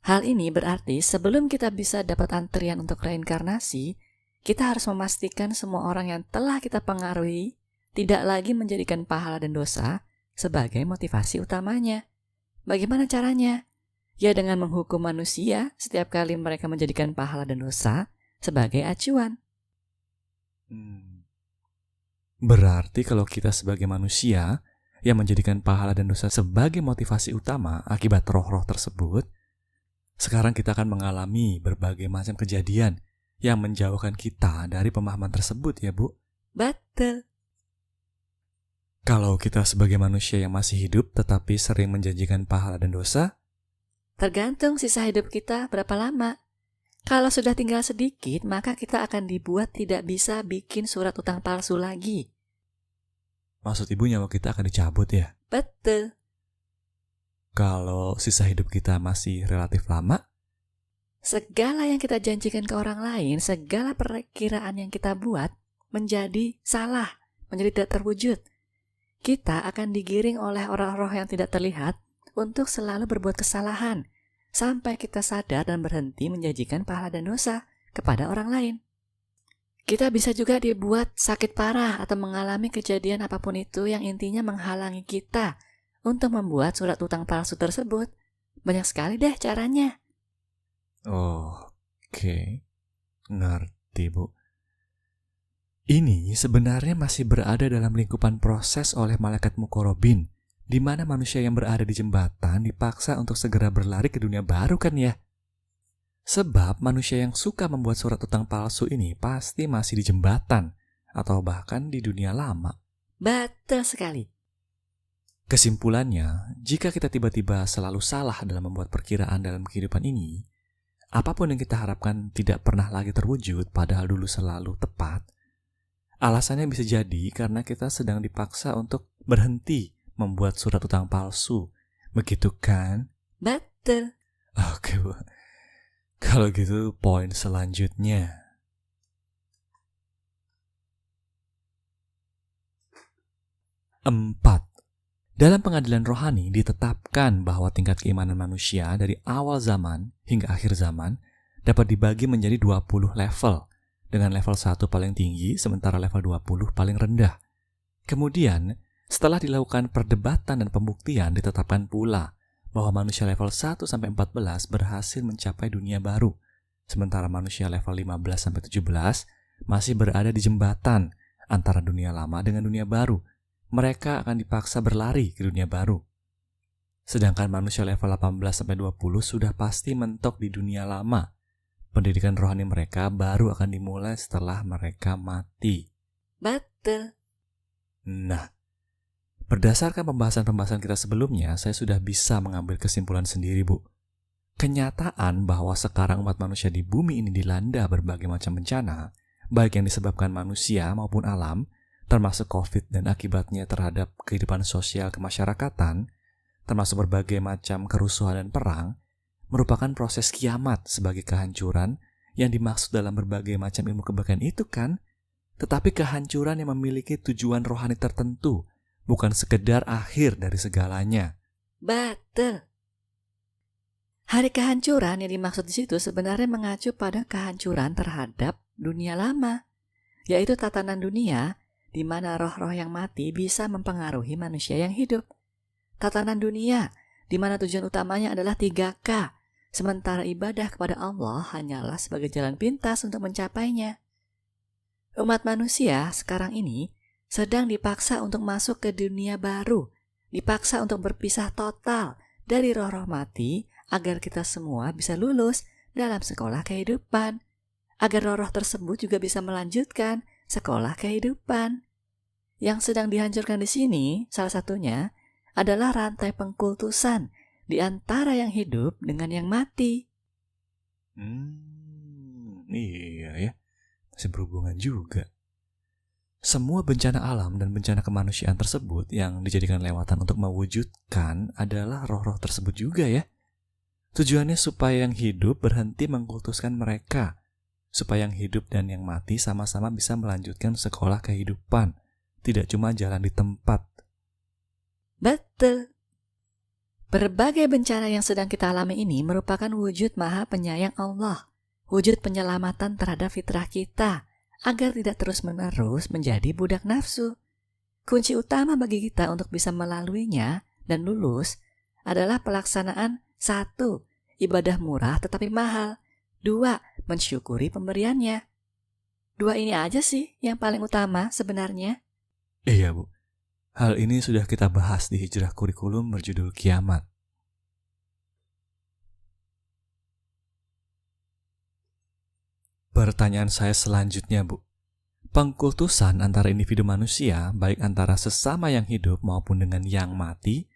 Hal ini berarti sebelum kita bisa dapat antrian untuk reinkarnasi, kita harus memastikan semua orang yang telah kita pengaruhi tidak lagi menjadikan pahala dan dosa sebagai motivasi utamanya. Bagaimana caranya? Ya dengan menghukum manusia setiap kali mereka menjadikan pahala dan dosa sebagai acuan. Berarti kalau kita sebagai manusia yang menjadikan pahala dan dosa sebagai motivasi utama akibat roh-roh tersebut, sekarang kita akan mengalami berbagai macam kejadian yang menjauhkan kita dari pemahaman tersebut ya Bu. Betul. Kalau kita sebagai manusia yang masih hidup tetapi sering menjanjikan pahala dan dosa, Tergantung sisa hidup kita berapa lama. Kalau sudah tinggal sedikit, maka kita akan dibuat tidak bisa bikin surat utang palsu lagi. maksud Ibu nyawa kita akan dicabut ya? Betul. Kalau sisa hidup kita masih relatif lama, Segala yang kita janjikan ke orang lain, segala perkiraan yang kita buat menjadi salah, menjadi tidak terwujud. Kita akan digiring oleh roh-roh yang tidak terlihat untuk selalu berbuat kesalahan, sampai kita sadar dan berhenti menjanjikan pahala dan dosa kepada orang lain. Kita bisa juga dibuat sakit parah atau mengalami kejadian apapun itu yang intinya menghalangi kita untuk membuat surat utang palsu tersebut. Banyak sekali deh caranya. Oke, ngerti Bu. Ini sebenarnya masih berada dalam lingkupan proses oleh malaikat mukorobin, di mana manusia yang berada di jembatan dipaksa untuk segera berlari ke dunia baru kan ya? Sebab manusia yang suka membuat surat utang palsu ini pasti masih di jembatan, atau bahkan di dunia lama. Betul sekali. Kesimpulannya, jika kita tiba-tiba selalu salah dalam membuat perkiraan dalam kehidupan ini, apapun yang kita harapkan tidak pernah lagi terwujud padahal dulu selalu tepat, alasannya bisa jadi karena kita sedang dipaksa untuk berhenti membuat surat utang palsu. Begitu kan? Betul. Oke Bu. Kalau gitu poin selanjutnya. 4. Dalam pengadilan rohani ditetapkan bahwa tingkat keimanan manusia dari awal zaman hingga akhir zaman dapat dibagi menjadi 20 level, dengan level 1 paling tinggi sementara level 20 paling rendah. Kemudian, setelah dilakukan perdebatan dan pembuktian ditetapkan pula bahwa manusia level 1-14 berhasil mencapai dunia baru, sementara manusia level 15-17 masih berada di jembatan antara dunia lama dengan dunia baru. Mereka akan dipaksa berlari ke dunia baru. Sedangkan manusia level 18-20 sudah pasti mentok di dunia lama. Pendidikan rohani mereka baru akan dimulai setelah mereka mati. Betul. Nah, berdasarkan pembahasan-pembahasan kita sebelumnya, saya sudah bisa mengambil kesimpulan sendiri, Bu. Kenyataan bahwa sekarang umat manusia di bumi ini dilanda berbagai macam bencana, baik yang disebabkan manusia maupun alam, termasuk COVID dan akibatnya terhadap kehidupan sosial kemasyarakatan, termasuk berbagai macam kerusuhan dan perang, merupakan proses kiamat sebagai kehancuran yang dimaksud dalam berbagai macam ilmu kebaikan itu kan, tetapi kehancuran yang memiliki tujuan rohani tertentu, bukan sekedar akhir dari segalanya. Betul. Hari kehancuran yang dimaksud di situ sebenarnya mengacu pada kehancuran terhadap dunia lama, yaitu tatanan dunia di mana roh-roh yang mati bisa mempengaruhi manusia yang hidup. Tatanan dunia di mana tujuan utamanya adalah 3K, sementara ibadah kepada Allah hanyalah sebagai jalan pintas untuk mencapainya. Umat manusia sekarang ini sedang dipaksa untuk masuk ke dunia baru, dipaksa untuk berpisah total dari roh-roh mati agar kita semua bisa lulus dalam sekolah kehidupan, agar roh-roh tersebut juga bisa melanjutkan sekolah kehidupan. Yang sedang dihancurkan di sini, salah satunya adalah rantai pengkultusan di antara yang hidup dengan yang mati. Iya ya, masih berhubungan juga. Semua bencana alam dan bencana kemanusiaan tersebut yang dijadikan lewatan untuk mewujudkan adalah roh-roh tersebut juga ya. Tujuannya supaya yang hidup berhenti mengkultuskan mereka, supaya yang hidup dan yang mati sama-sama bisa melanjutkan sekolah kehidupan, tidak cuma jalan di tempat. Betul. Berbagai bencana yang sedang kita alami ini merupakan wujud Maha Penyayang Allah, wujud penyelamatan terhadap fitrah kita, agar tidak terus-menerus menjadi budak nafsu. Kunci utama bagi kita untuk bisa melaluinya dan lulus adalah pelaksanaan 1. Ibadah murah tetapi mahal. 2. Mensyukuri pemberiannya. 2 ini aja sih yang paling utama sebenarnya. Iya, Bu. Hal ini sudah kita bahas di hijrah kurikulum berjudul Kiamat. Pertanyaan saya selanjutnya, Bu. Pengkultusan antara individu manusia, baik antara sesama yang hidup maupun dengan yang mati,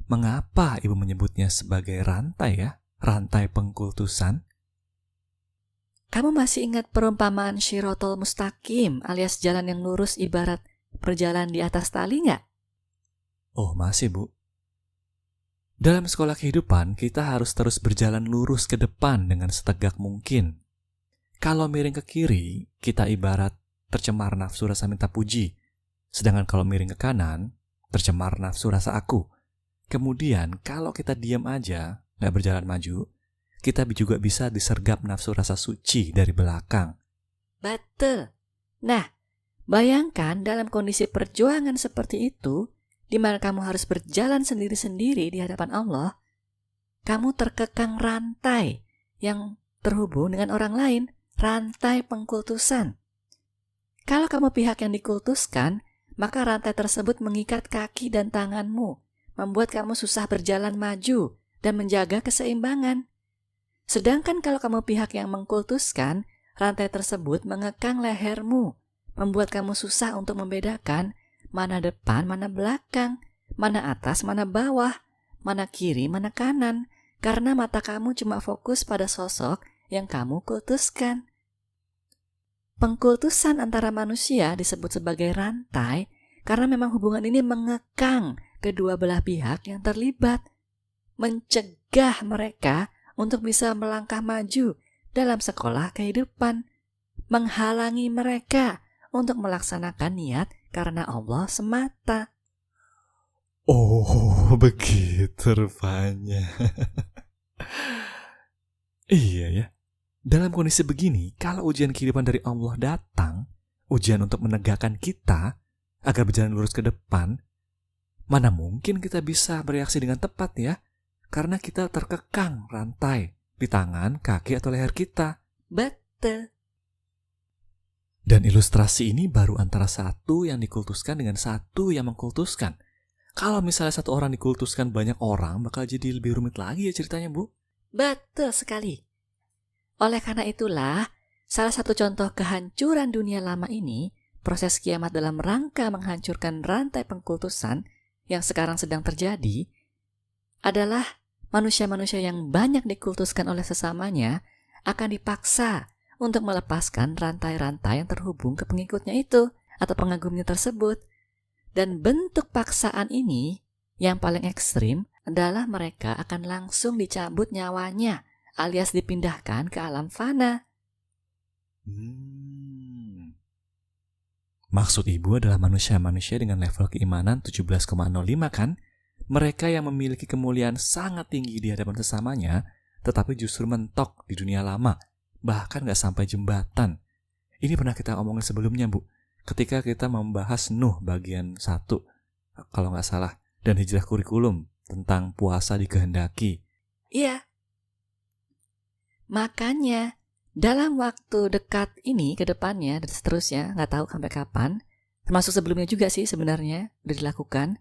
mengapa Ibu menyebutnya sebagai rantai ya? Rantai pengkultusan? Kamu masih ingat perumpamaan Shirotol Mustaqim alias jalan yang lurus ibarat berjalan di atas tali nggak? Oh, masih, Bu. Dalam sekolah kehidupan, kita harus terus berjalan lurus ke depan dengan setegak mungkin. Kalau miring ke kiri, kita ibarat tercemar nafsu rasa minta puji. Sedangkan kalau miring ke kanan, tercemar nafsu rasa aku. Kemudian, kalau kita diam aja, nggak berjalan maju, kita juga bisa disergap nafsu rasa suci dari belakang. Betul. Nah, bayangkan dalam kondisi perjuangan seperti itu, di mana kamu harus berjalan sendiri-sendiri di hadapan Allah, kamu terkekang rantai yang terhubung dengan orang lain, rantai pengkultusan. Kalau kamu pihak yang dikultuskan, maka rantai tersebut mengikat kaki dan tanganmu, membuat kamu susah berjalan maju dan menjaga keseimbangan. Sedangkan kalau kamu pihak yang mengkultuskan, rantai tersebut mengekang lehermu, membuat kamu susah untuk membedakan mana depan, mana belakang, mana atas, mana bawah, mana kiri, mana kanan, karena mata kamu cuma fokus pada sosok yang kamu kultuskan. Pengkultusan antara manusia disebut sebagai rantai karena memang hubungan ini mengekang kedua belah pihak yang terlibat, mencegah mereka untuk bisa melangkah maju dalam sekolah kehidupan, menghalangi mereka untuk melaksanakan niat karena Allah semata. Oh, begitu rupanya. Iya ya. Dalam kondisi begini, kalau ujian kehidupan dari Allah datang, ujian untuk menegakkan kita agar berjalan lurus ke depan, mana mungkin kita bisa bereaksi dengan tepat ya? Karena kita terkekang rantai di tangan, kaki, atau leher kita. Betul. Dan ilustrasi ini baru antara satu yang dikultuskan dengan satu yang mengkultuskan. Kalau misalnya satu orang dikultuskan banyak orang, bakal jadi lebih rumit lagi ya ceritanya, Bu. Betul sekali. Oleh karena itulah, salah satu contoh kehancuran dunia lama ini, proses kiamat dalam rangka menghancurkan rantai pengkultusan yang sekarang sedang terjadi, adalah manusia-manusia yang banyak dikultuskan oleh sesamanya akan dipaksa untuk melepaskan rantai-rantai yang terhubung ke pengikutnya itu atau pengagumnya tersebut. Dan bentuk paksaan ini yang paling ekstrim adalah mereka akan langsung dicabut nyawanya alias dipindahkan ke alam fana. Maksud Ibu adalah manusia-manusia dengan level keimanan 17,05 kan? Mereka yang memiliki kemuliaan sangat tinggi di hadapan sesamanya, tetapi justru mentok di dunia lama, bahkan gak sampai jembatan. Ini pernah kita omongin sebelumnya, Bu, ketika kita membahas Nuh bagian 1, kalau gak salah, dan hijrah kurikulum tentang puasa dikehendaki. Iya. Makanya, dalam waktu dekat ini ke depannya dan seterusnya, nggak tahu sampai kapan, termasuk sebelumnya juga sih sebenarnya udah dilakukan,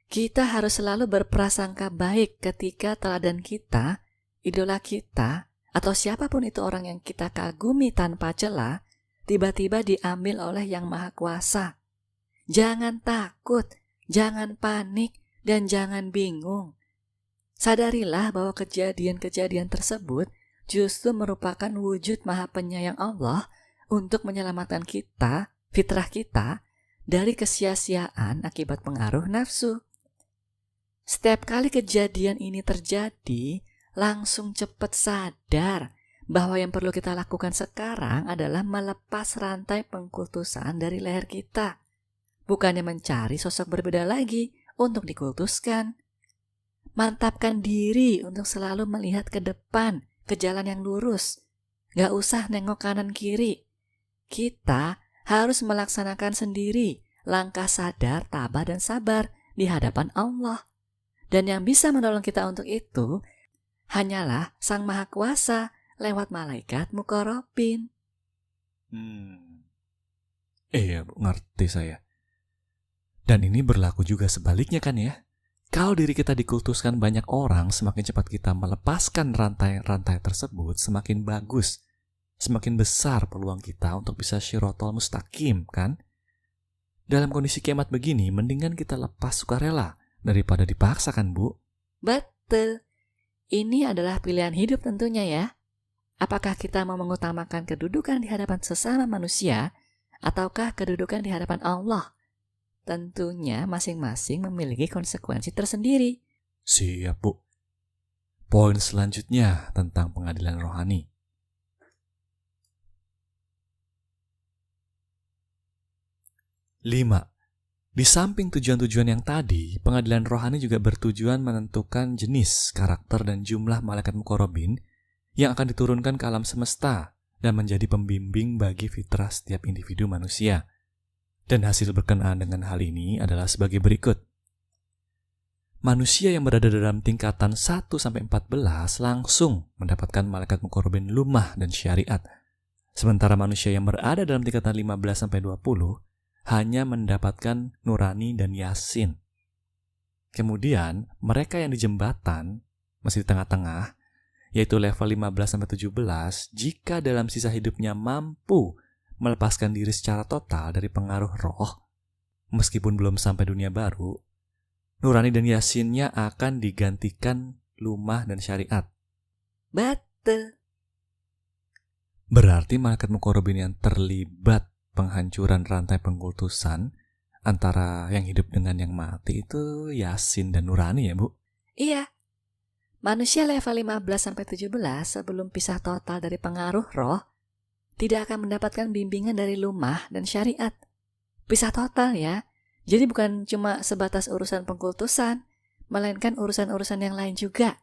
kita harus selalu berprasangka baik ketika teladan kita, idola kita, atau siapapun itu orang yang kita kagumi tanpa celah, tiba-tiba diambil oleh Yang Maha Kuasa. Jangan takut, jangan panik, dan jangan bingung. Sadarilah bahwa kejadian-kejadian tersebut justru merupakan wujud Maha Penyayang Allah untuk menyelamatkan kita, fitrah kita, dari kesia-siaan akibat pengaruh nafsu. Setiap kali kejadian ini terjadi, langsung cepat sadar bahwa yang perlu kita lakukan sekarang adalah melepas rantai pengkultusan dari leher kita. Bukannya mencari sosok berbeda lagi untuk dikultuskan. Mantapkan diri untuk selalu melihat ke depan, ke jalan yang lurus. Gak usah nengok kanan kiri. Kita harus melaksanakan sendiri langkah sadar, tabah, dan sabar di hadapan Allah. Dan yang bisa menolong kita untuk itu hanyalah Sang Maha Kuasa lewat malaikat muqarrabin. Iya, Bu, ngerti saya. Dan ini berlaku juga sebaliknya kan ya? Kalau diri kita dikultuskan banyak orang, semakin cepat kita melepaskan rantai-rantai tersebut, semakin bagus. Semakin besar peluang kita untuk bisa syirotol mustaqim, kan? Dalam kondisi kiamat begini, mendingan kita lepas sukarela daripada dipaksa, kan, Bu? Betul. Ini adalah pilihan hidup tentunya ya. Apakah kita mau mengutamakan kedudukan di hadapan sesama manusia, ataukah kedudukan di hadapan Allah? Tentunya masing-masing memiliki konsekuensi tersendiri. Siap, Bu. Poin selanjutnya tentang pengadilan rohani. 5. Di samping tujuan-tujuan yang tadi, pengadilan rohani juga bertujuan menentukan jenis, karakter, dan jumlah malaikat muqarrabin yang akan diturunkan ke alam semesta dan menjadi pembimbing bagi fitrah setiap individu manusia. Dan hasil berkenaan dengan hal ini adalah sebagai berikut. Manusia yang berada dalam tingkatan 1-14 langsung mendapatkan malaikat muqarrabin lumah dan syariat. Sementara manusia yang berada dalam tingkatan 15-20 hanya mendapatkan nurani dan yasin. Kemudian, mereka yang di jembatan, masih di tengah-tengah, yaitu level 15-17, jika dalam sisa hidupnya mampu melepaskan diri secara total dari pengaruh roh, meskipun belum sampai dunia baru, nurani dan yasinnya akan digantikan lumah dan syariat. Betul. Berarti malaikat muqarrabin yang terlibat penghancuran rantai pengkultusan antara yang hidup dengan yang mati itu yasin dan nurani ya, Bu? Iya. Manusia level 15-17 sebelum pisah total dari pengaruh roh tidak akan mendapatkan bimbingan dari lumah dan syariat. Pisah total ya. Jadi bukan cuma sebatas urusan pengkultusan, melainkan urusan-urusan yang lain juga.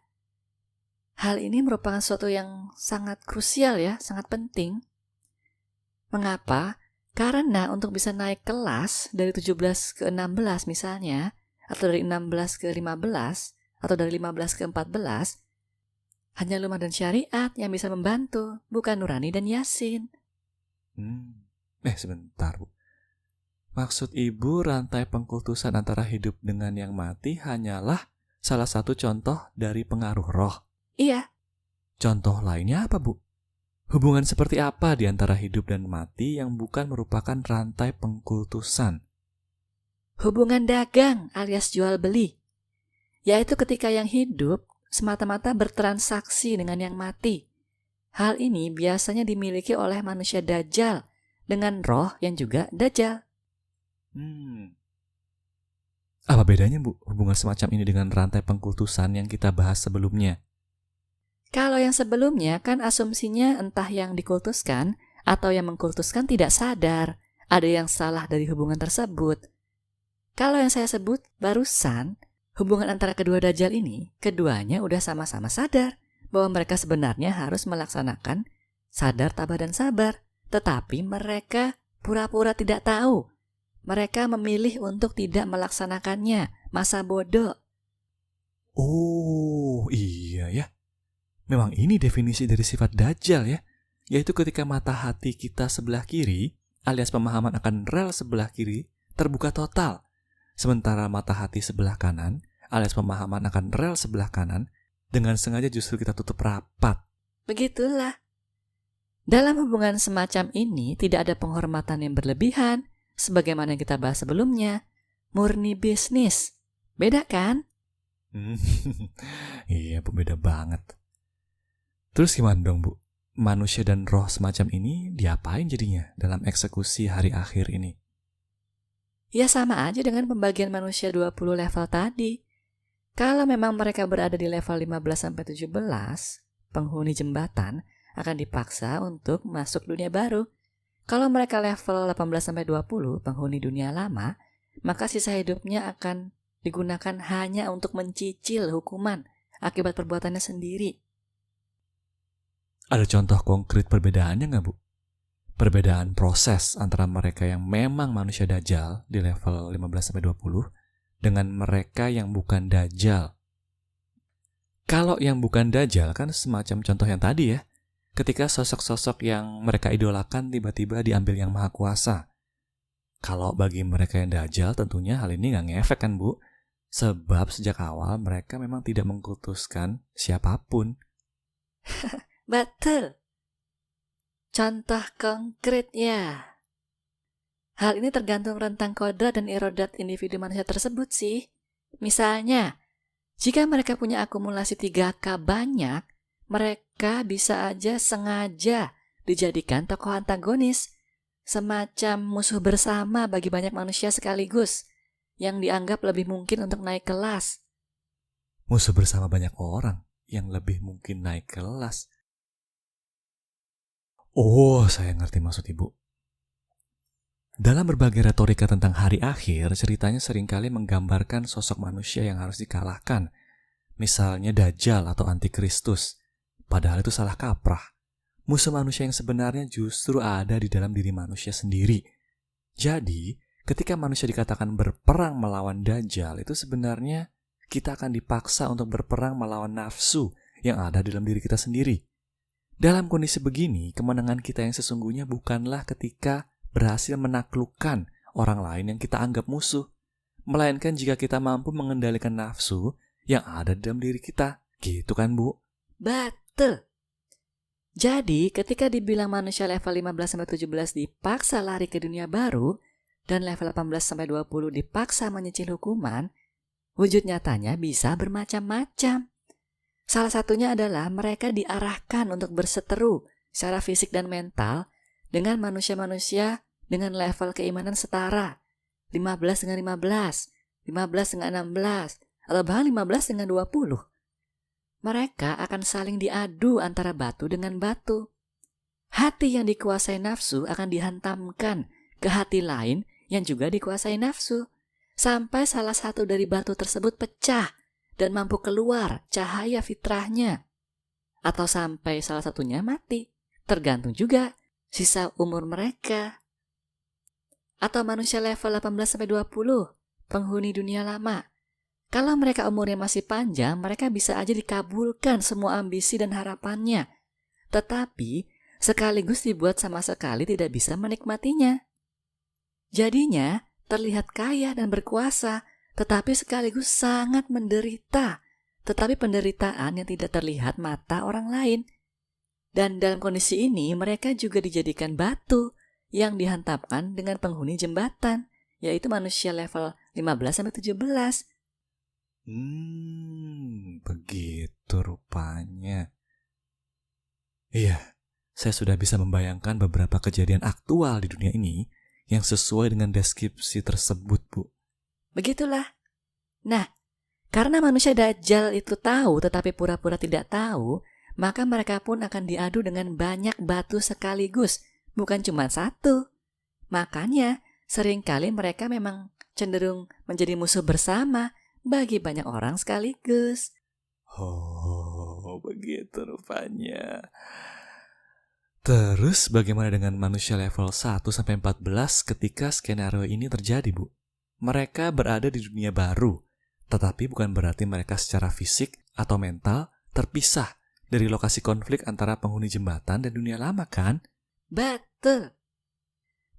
Hal ini merupakan sesuatu yang sangat krusial ya, sangat penting. Mengapa? Karena untuk bisa naik kelas dari 17 ke 16 misalnya, atau dari 16 ke 15, atau dari 15 ke 14, hanya lumah dan syariat yang bisa membantu, bukan nurani dan yasin. Sebentar, Bu. Maksud Ibu rantai pengkultusan antara hidup dengan yang mati hanyalah salah satu contoh dari pengaruh roh. Iya. Contoh lainnya apa, Bu? Hubungan seperti apa di antara hidup dan mati yang bukan merupakan rantai pengkultusan? Hubungan dagang alias jual beli, yaitu ketika yang hidup semata-mata bertransaksi dengan yang mati. Hal ini biasanya dimiliki oleh manusia dajjal dengan roh yang juga dajjal. Apa bedanya, Bu, hubungan semacam ini dengan rantai pengkultusan yang kita bahas sebelumnya? Kalau yang sebelumnya kan asumsinya entah yang dikultuskan atau yang mengkultuskan tidak sadar ada yang salah dari hubungan tersebut. Kalau yang saya sebut barusan, hubungan antara kedua dajjal ini, keduanya udah sama-sama sadar bahwa mereka sebenarnya harus melaksanakan sadar, tabah, dan sabar. Tetapi mereka pura-pura tidak tahu. Mereka memilih untuk tidak melaksanakannya, masa bodoh. Oh, iya ya. Memang ini definisi dari sifat dajjal ya, yaitu ketika mata hati kita sebelah kiri, alias pemahaman akan rel sebelah kiri, terbuka total. Sementara mata hati sebelah kanan, alias pemahaman akan rel sebelah kanan, dengan sengaja justru kita tutup rapat. Begitulah. Dalam hubungan semacam ini tidak ada penghormatan yang berlebihan, sebagaimana yang kita bahas sebelumnya. Murni bisnis. Beda kan? Iya, Bu, beda banget. Terus gimana dong, Bu? Manusia dan roh semacam ini diapain jadinya dalam eksekusi hari akhir ini? Ya sama aja dengan pembagian manusia 20 level tadi. Kalau memang mereka berada di level 15-17, penghuni jembatan akan dipaksa untuk masuk dunia baru. Kalau mereka level 18-20, penghuni dunia lama, maka sisa hidupnya akan digunakan hanya untuk mencicil hukuman akibat perbuatannya sendiri. Ada contoh konkret perbedaannya nggak, Bu? Perbedaan proses antara mereka yang memang manusia dajjal di level 15-20 dengan mereka yang bukan dajjal Kalau yang bukan Dajjal kan semacam contoh yang tadi ya. Ketika sosok-sosok yang mereka idolakan tiba-tiba diambil yang maha kuasa. Kalau bagi mereka yang Dajjal tentunya hal ini nggak ngefek kan Bu? Sebab sejak awal mereka memang tidak mengkultuskan siapapun. Betul. Contoh konkretnya. Hal ini tergantung rentang kodrat dan irodat individu manusia tersebut sih. Misalnya, jika mereka punya akumulasi 3K banyak, mereka bisa aja sengaja dijadikan tokoh antagonis, semacam musuh bersama bagi banyak manusia sekaligus, yang dianggap lebih mungkin untuk naik kelas. Musuh bersama banyak orang yang lebih mungkin naik kelas. Oh, saya ngerti maksud Ibu. Dalam berbagai retorika tentang hari akhir, ceritanya seringkali menggambarkan sosok manusia yang harus dikalahkan. Misalnya Dajjal atau Antikristus. Padahal itu salah kaprah. Musuh manusia yang sebenarnya justru ada di dalam diri manusia sendiri. Jadi, ketika manusia dikatakan berperang melawan Dajjal, itu sebenarnya kita akan dipaksa untuk berperang melawan nafsu yang ada di dalam diri kita sendiri. Dalam kondisi begini, kemenangan kita yang sesungguhnya bukanlah ketika berhasil menaklukkan orang lain yang kita anggap musuh, melainkan jika kita mampu mengendalikan nafsu yang ada di dalam diri kita. Gitu kan, Bu? Betul. Jadi, ketika dibilang manusia level 15-17 dipaksa lari ke dunia baru, dan level 18-20 dipaksa menyicil hukuman, wujud nyatanya bisa bermacam-macam. Salah satunya adalah mereka diarahkan untuk berseteru secara fisik dan mental dengan manusia-manusia dengan level keimanan setara, 15 dengan 15, 15 dengan 16, atau bahkan 15 dengan 20. Mereka akan saling diadu antara batu dengan batu. Hati yang dikuasai nafsu akan dihantamkan ke hati lain yang juga dikuasai nafsu, sampai salah satu dari batu tersebut pecah dan mampu keluar cahaya fitrahnya. Atau sampai salah satunya mati, tergantung juga sisa umur mereka. Atau manusia level 18-20, penghuni dunia lama. Kalau mereka umurnya masih panjang, mereka bisa aja dikabulkan semua ambisi dan harapannya. Tetapi sekaligus dibuat sama sekali tidak bisa menikmatinya. Jadinya terlihat kaya dan berkuasa, tetapi sekaligus sangat menderita. Tetapi penderitaan yang tidak terlihat mata orang lain. Dan dalam kondisi ini mereka juga dijadikan batu yang dihantamkan dengan penghuni jembatan, yaitu manusia level 15-17. Begitu rupanya. Iya, saya sudah bisa membayangkan beberapa kejadian aktual di dunia ini yang sesuai dengan deskripsi tersebut, Bu. Begitulah. Nah, karena manusia Dajjal itu tahu tetapi pura-pura tidak tahu, maka mereka pun akan diadu dengan banyak batu sekaligus, bukan cuma satu. Makanya, seringkali mereka memang cenderung menjadi musuh bersama bagi banyak orang sekaligus. Oh, begitu rupanya. Terus bagaimana dengan manusia level 1-14 ketika skenario ini terjadi, Bu? Mereka berada di dunia baru, tetapi bukan berarti mereka secara fisik atau mental terpisah dari lokasi konflik antara penghuni jembatan dan dunia lama, kan? Betul.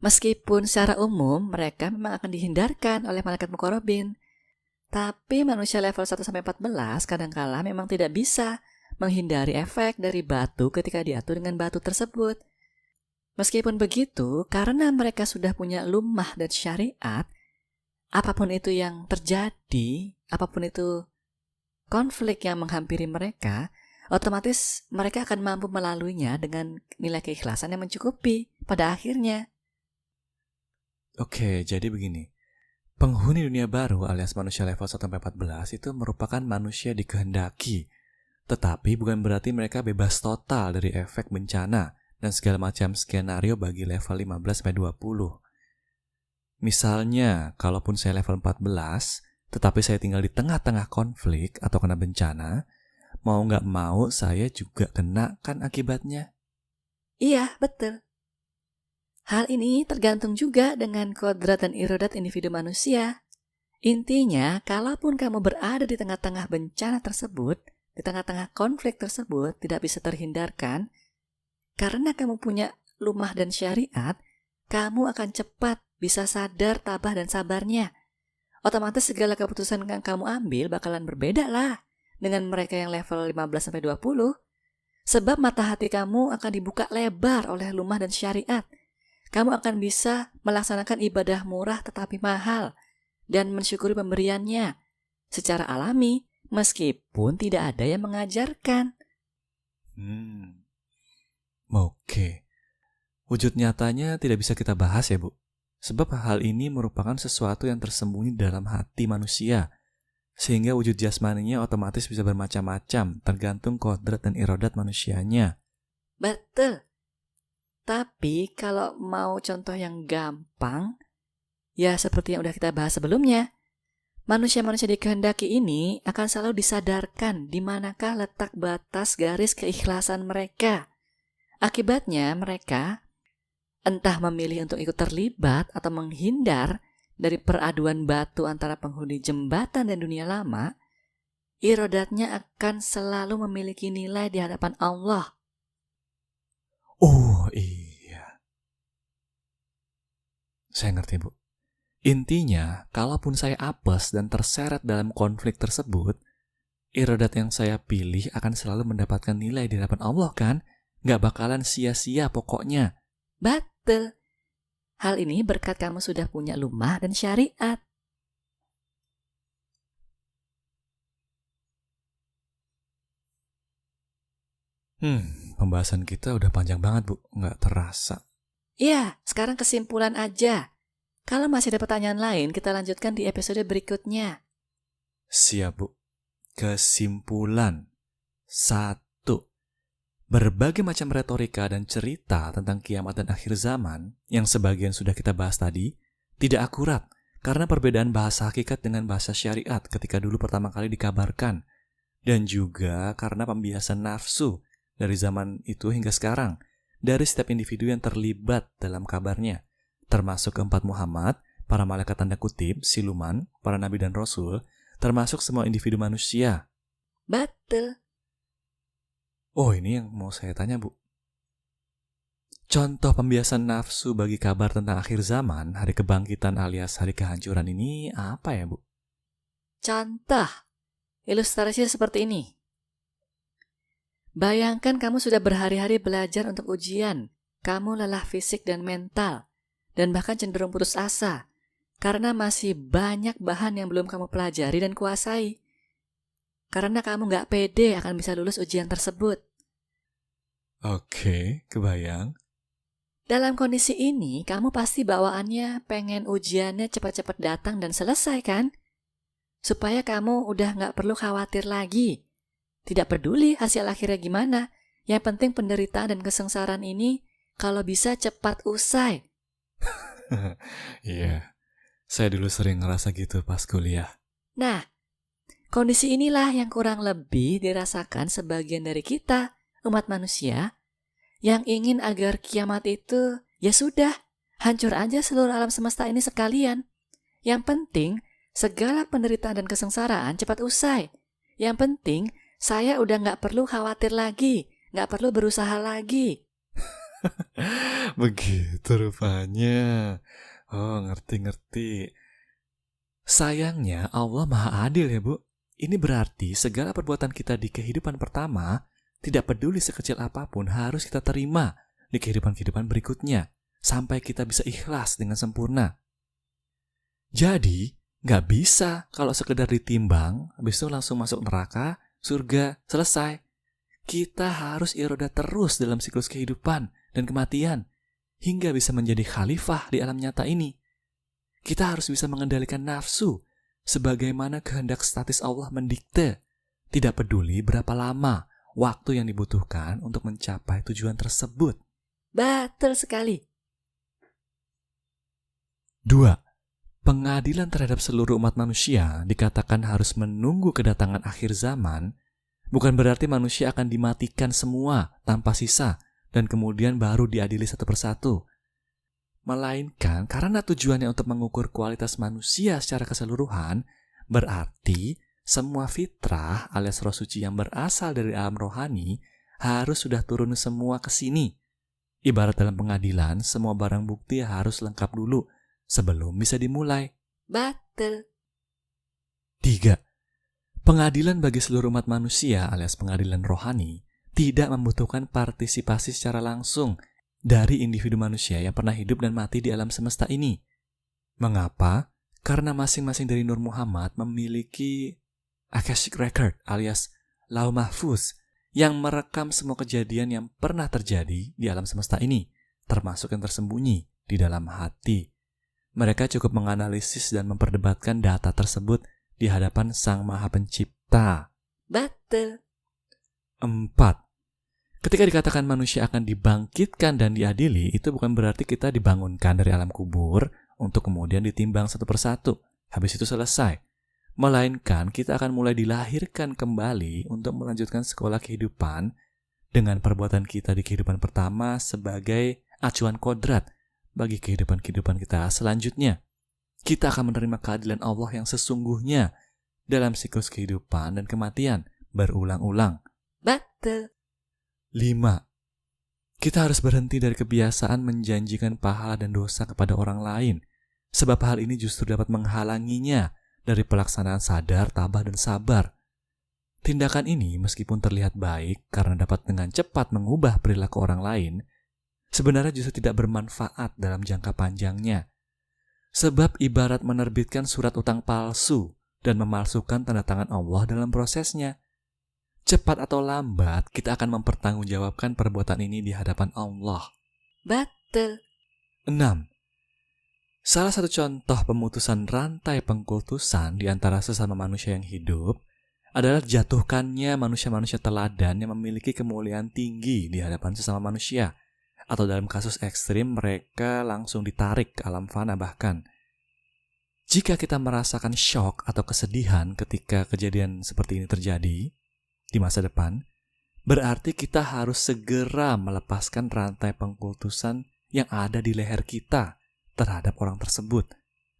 Meskipun secara umum mereka memang akan dihindarkan oleh malaikat muqarrabin, tapi manusia level 1-14 kadangkala memang tidak bisa menghindari efek dari batu ketika diatur dengan batu tersebut. Meskipun begitu, karena mereka sudah punya lummah dan syariat, apapun itu yang terjadi, apapun itu konflik yang menghampiri mereka, otomatis mereka akan mampu melaluinya dengan nilai keikhlasan yang mencukupi pada akhirnya. Oke, jadi begini. Penghuni dunia baru alias manusia level 1-14 itu merupakan manusia dikehendaki. Tetapi bukan berarti mereka bebas total dari efek bencana dan segala macam skenario bagi level 15-20. Misalnya, kalaupun saya level 14, tetapi saya tinggal di tengah-tengah konflik atau kena bencana, mau nggak mau saya juga kena kan akibatnya. Iya, betul. Hal ini tergantung juga dengan kodrat dan irodat individu manusia. Intinya, kalaupun kamu berada di tengah-tengah bencana tersebut, di tengah-tengah konflik tersebut tidak bisa terhindarkan, karena kamu punya lumah dan syariat, kamu akan cepat bisa sadar, tabah, dan sabarnya. Otomatis segala keputusan yang kamu ambil bakalan berbeda lah dengan mereka yang level 15-20. Sebab mata hati kamu akan dibuka lebar oleh lumah dan syariat. Kamu akan bisa melaksanakan ibadah murah tetapi mahal dan mensyukuri pemberiannya secara alami meskipun tidak ada yang mengajarkan. Oke. Wujud nyatanya tidak bisa kita bahas ya, Bu. Sebab hal ini merupakan sesuatu yang tersembunyi dalam hati manusia. Sehingga wujud jasmaninya otomatis bisa bermacam-macam, tergantung kodrat dan irodat manusianya. Betul. Tapi kalau mau contoh yang gampang, ya seperti yang udah kita bahas sebelumnya, manusia-manusia dikehendaki ini akan selalu disadarkan di manakah letak batas garis keikhlasan mereka. Akibatnya mereka entah memilih untuk ikut terlibat atau menghindar dari peraduan batu antara penghuni jembatan dan dunia lama, irodatnya akan selalu memiliki nilai di hadapan Allah. Oh iya. Saya ngerti, Bu. Intinya, kalaupun saya apes dan terseret dalam konflik tersebut, irodat yang saya pilih akan selalu mendapatkan nilai di hadapan Allah kan? Nggak bakalan sia-sia pokoknya. Betul. Hal ini berkat kamu sudah punya lumah dan syariat. Pembahasan kita udah panjang banget, Bu. Nggak terasa. Ya, sekarang kesimpulan aja. Kalau masih ada pertanyaan lain, kita lanjutkan di episode berikutnya. Siap, Bu. Kesimpulan 1. Berbagai macam retorika dan cerita tentang kiamat dan akhir zaman yang sebagian sudah kita bahas tadi tidak akurat karena perbedaan bahasa hakikat dengan bahasa syariat ketika dulu pertama kali dikabarkan, dan juga karena pembiasan nafsu dari zaman itu hingga sekarang dari setiap individu yang terlibat dalam kabarnya, termasuk keempat Muhammad, para malaikat tanda kutip, siluman, para nabi dan rasul, termasuk semua individu manusia. Betul. Oh, ini yang mau saya tanya, Bu. Contoh pembiasan nafsu bagi kabar tentang akhir zaman, hari kebangkitan alias hari kehancuran ini apa ya, Bu? Contoh, ilustrasinya seperti ini. Bayangkan kamu sudah berhari-hari belajar untuk ujian. Kamu lelah fisik dan mental, dan bahkan cenderung putus asa, karena masih banyak bahan yang belum kamu pelajari dan kuasai. Karena kamu gak pede akan bisa lulus ujian tersebut. Oke, kebayang. Dalam kondisi ini, kamu pasti bawaannya pengen ujiannya cepat-cepat datang dan selesai kan? Supaya kamu udah gak perlu khawatir lagi. Tidak peduli hasil akhirnya gimana, yang penting penderitaan dan kesengsaraan ini kalau bisa cepat usai. Iya, saya dulu sering ngerasa gitu pas kuliah. Nah, kondisi inilah yang kurang lebih dirasakan sebagian dari kita, umat manusia, yang ingin agar kiamat itu, ya sudah, hancur aja seluruh alam semesta ini sekalian. Yang penting, segala penderitaan dan kesengsaraan cepat usai. Yang penting, saya udah gak perlu khawatir lagi, gak perlu berusaha lagi. Begitu rupanya. Oh, ngerti-ngerti. Sayangnya Allah Maha Adil ya, Bu. Ini berarti segala perbuatan kita di kehidupan pertama, tidak peduli sekecil apapun, harus kita terima di kehidupan-kehidupan berikutnya, sampai kita bisa ikhlas dengan sempurna. Jadi, gak bisa kalau sekedar ditimbang, habis itu langsung masuk neraka, surga, selesai. Kita harus iroda terus dalam siklus kehidupan dan kematian, hingga bisa menjadi khalifah di alam nyata ini. Kita harus bisa mengendalikan nafsu, sebagaimana kehendak statis Allah mendikte. Tidak peduli berapa lama waktu yang dibutuhkan untuk mencapai tujuan tersebut. Betul sekali. 2. Pengadilan terhadap seluruh umat manusia dikatakan harus menunggu kedatangan akhir zaman, bukan berarti manusia akan dimatikan semua tanpa sisa dan kemudian baru diadili satu persatu. Melainkan karena tujuannya untuk mengukur kualitas manusia secara keseluruhan, berarti semua fitrah alias roh suci yang berasal dari alam rohani harus sudah turun semua ke sini. Ibarat dalam pengadilan, semua barang bukti harus lengkap dulu sebelum bisa dimulai. Betul. 3. Pengadilan bagi seluruh umat manusia alias pengadilan rohani tidak membutuhkan partisipasi secara langsung dari individu manusia yang pernah hidup dan mati di alam semesta ini. Mengapa? Karena masing-masing dari Nur Muhammad memiliki Akashic Record alias Lauh Mahfuz yang merekam semua kejadian yang pernah terjadi di alam semesta ini, termasuk yang tersembunyi di dalam hati. Mereka cukup menganalisis dan memperdebatkan data tersebut di hadapan Sang Maha Pencipta. Betul. 4. Ketika dikatakan manusia akan dibangkitkan dan diadili, itu bukan berarti kita dibangunkan dari alam kubur untuk kemudian ditimbang satu persatu. Habis itu selesai. Melainkan kita akan mulai dilahirkan kembali untuk melanjutkan sekolah kehidupan dengan perbuatan kita di kehidupan pertama sebagai acuan kodrat bagi kehidupan-kehidupan kita selanjutnya. Kita akan menerima keadilan Allah yang sesungguhnya dalam siklus kehidupan dan kematian berulang-ulang. Betul. 5. Kita harus berhenti dari kebiasaan menjanjikan pahala dan dosa kepada orang lain, sebab hal ini justru dapat menghalanginya dari pelaksanaan sadar, tabah, dan sabar. Tindakan ini meskipun terlihat baik karena dapat dengan cepat mengubah perilaku orang lain, sebenarnya justru tidak bermanfaat dalam jangka panjangnya. Sebab ibarat menerbitkan surat utang palsu dan memalsukan tanda tangan Allah dalam prosesnya. Cepat atau lambat, kita akan mempertanggungjawabkan perbuatan ini di hadapan Allah. Betul. 6. Salah satu contoh pemutusan rantai pengkultusan di antara sesama manusia yang hidup adalah jatuhkannya manusia-manusia teladan yang memiliki kemuliaan tinggi di hadapan sesama manusia. Atau dalam kasus ekstrim, mereka langsung ditarik ke alam fana bahkan. Jika kita merasakan shock atau kesedihan ketika kejadian seperti ini terjadi di masa depan, berarti kita harus segera melepaskan rantai pengkultusan yang ada di leher kita terhadap orang tersebut,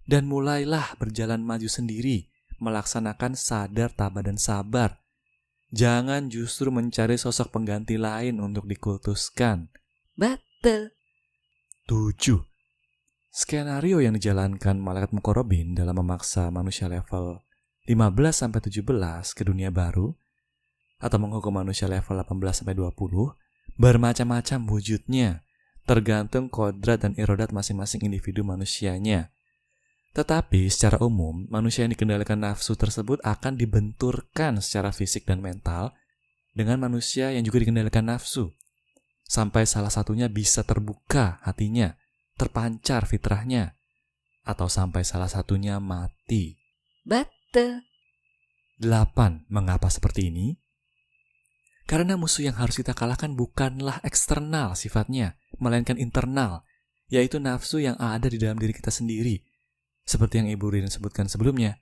dan mulailah berjalan maju sendiri, melaksanakan sadar, tabah, dan sabar. Jangan justru mencari sosok pengganti lain untuk dikultuskan. Betul. 7. Skenario yang dijalankan malaikat muqarrabin dalam memaksa manusia level 15-17 ke dunia baru, atau menghukum manusia level 18-20, bermacam-macam wujudnya, tergantung kodrat dan irodat masing-masing individu manusianya. Tetapi secara umum, manusia yang dikendalikan nafsu tersebut akan dibenturkan secara fisik dan mental dengan manusia yang juga dikendalikan nafsu, sampai salah satunya bisa terbuka hatinya, terpancar fitrahnya, atau sampai salah satunya mati. Betul. 8. Mengapa seperti ini? Karena musuh yang harus kita kalahkan bukanlah eksternal sifatnya, melainkan internal, yaitu nafsu yang ada di dalam diri kita sendiri. Seperti yang Ibu Ririn sebutkan sebelumnya,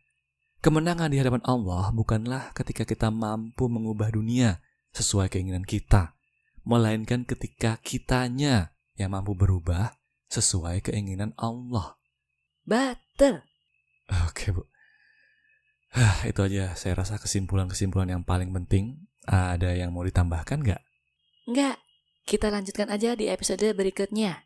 kemenangan di hadapan Allah bukanlah ketika kita mampu mengubah dunia sesuai keinginan kita, melainkan ketika kitanya yang mampu berubah sesuai keinginan Allah. Betul. Oke, Bu. Itu aja saya rasa kesimpulan-kesimpulan yang paling penting. Ada yang mau ditambahkan nggak? Nggak. Kita lanjutkan aja di episode berikutnya.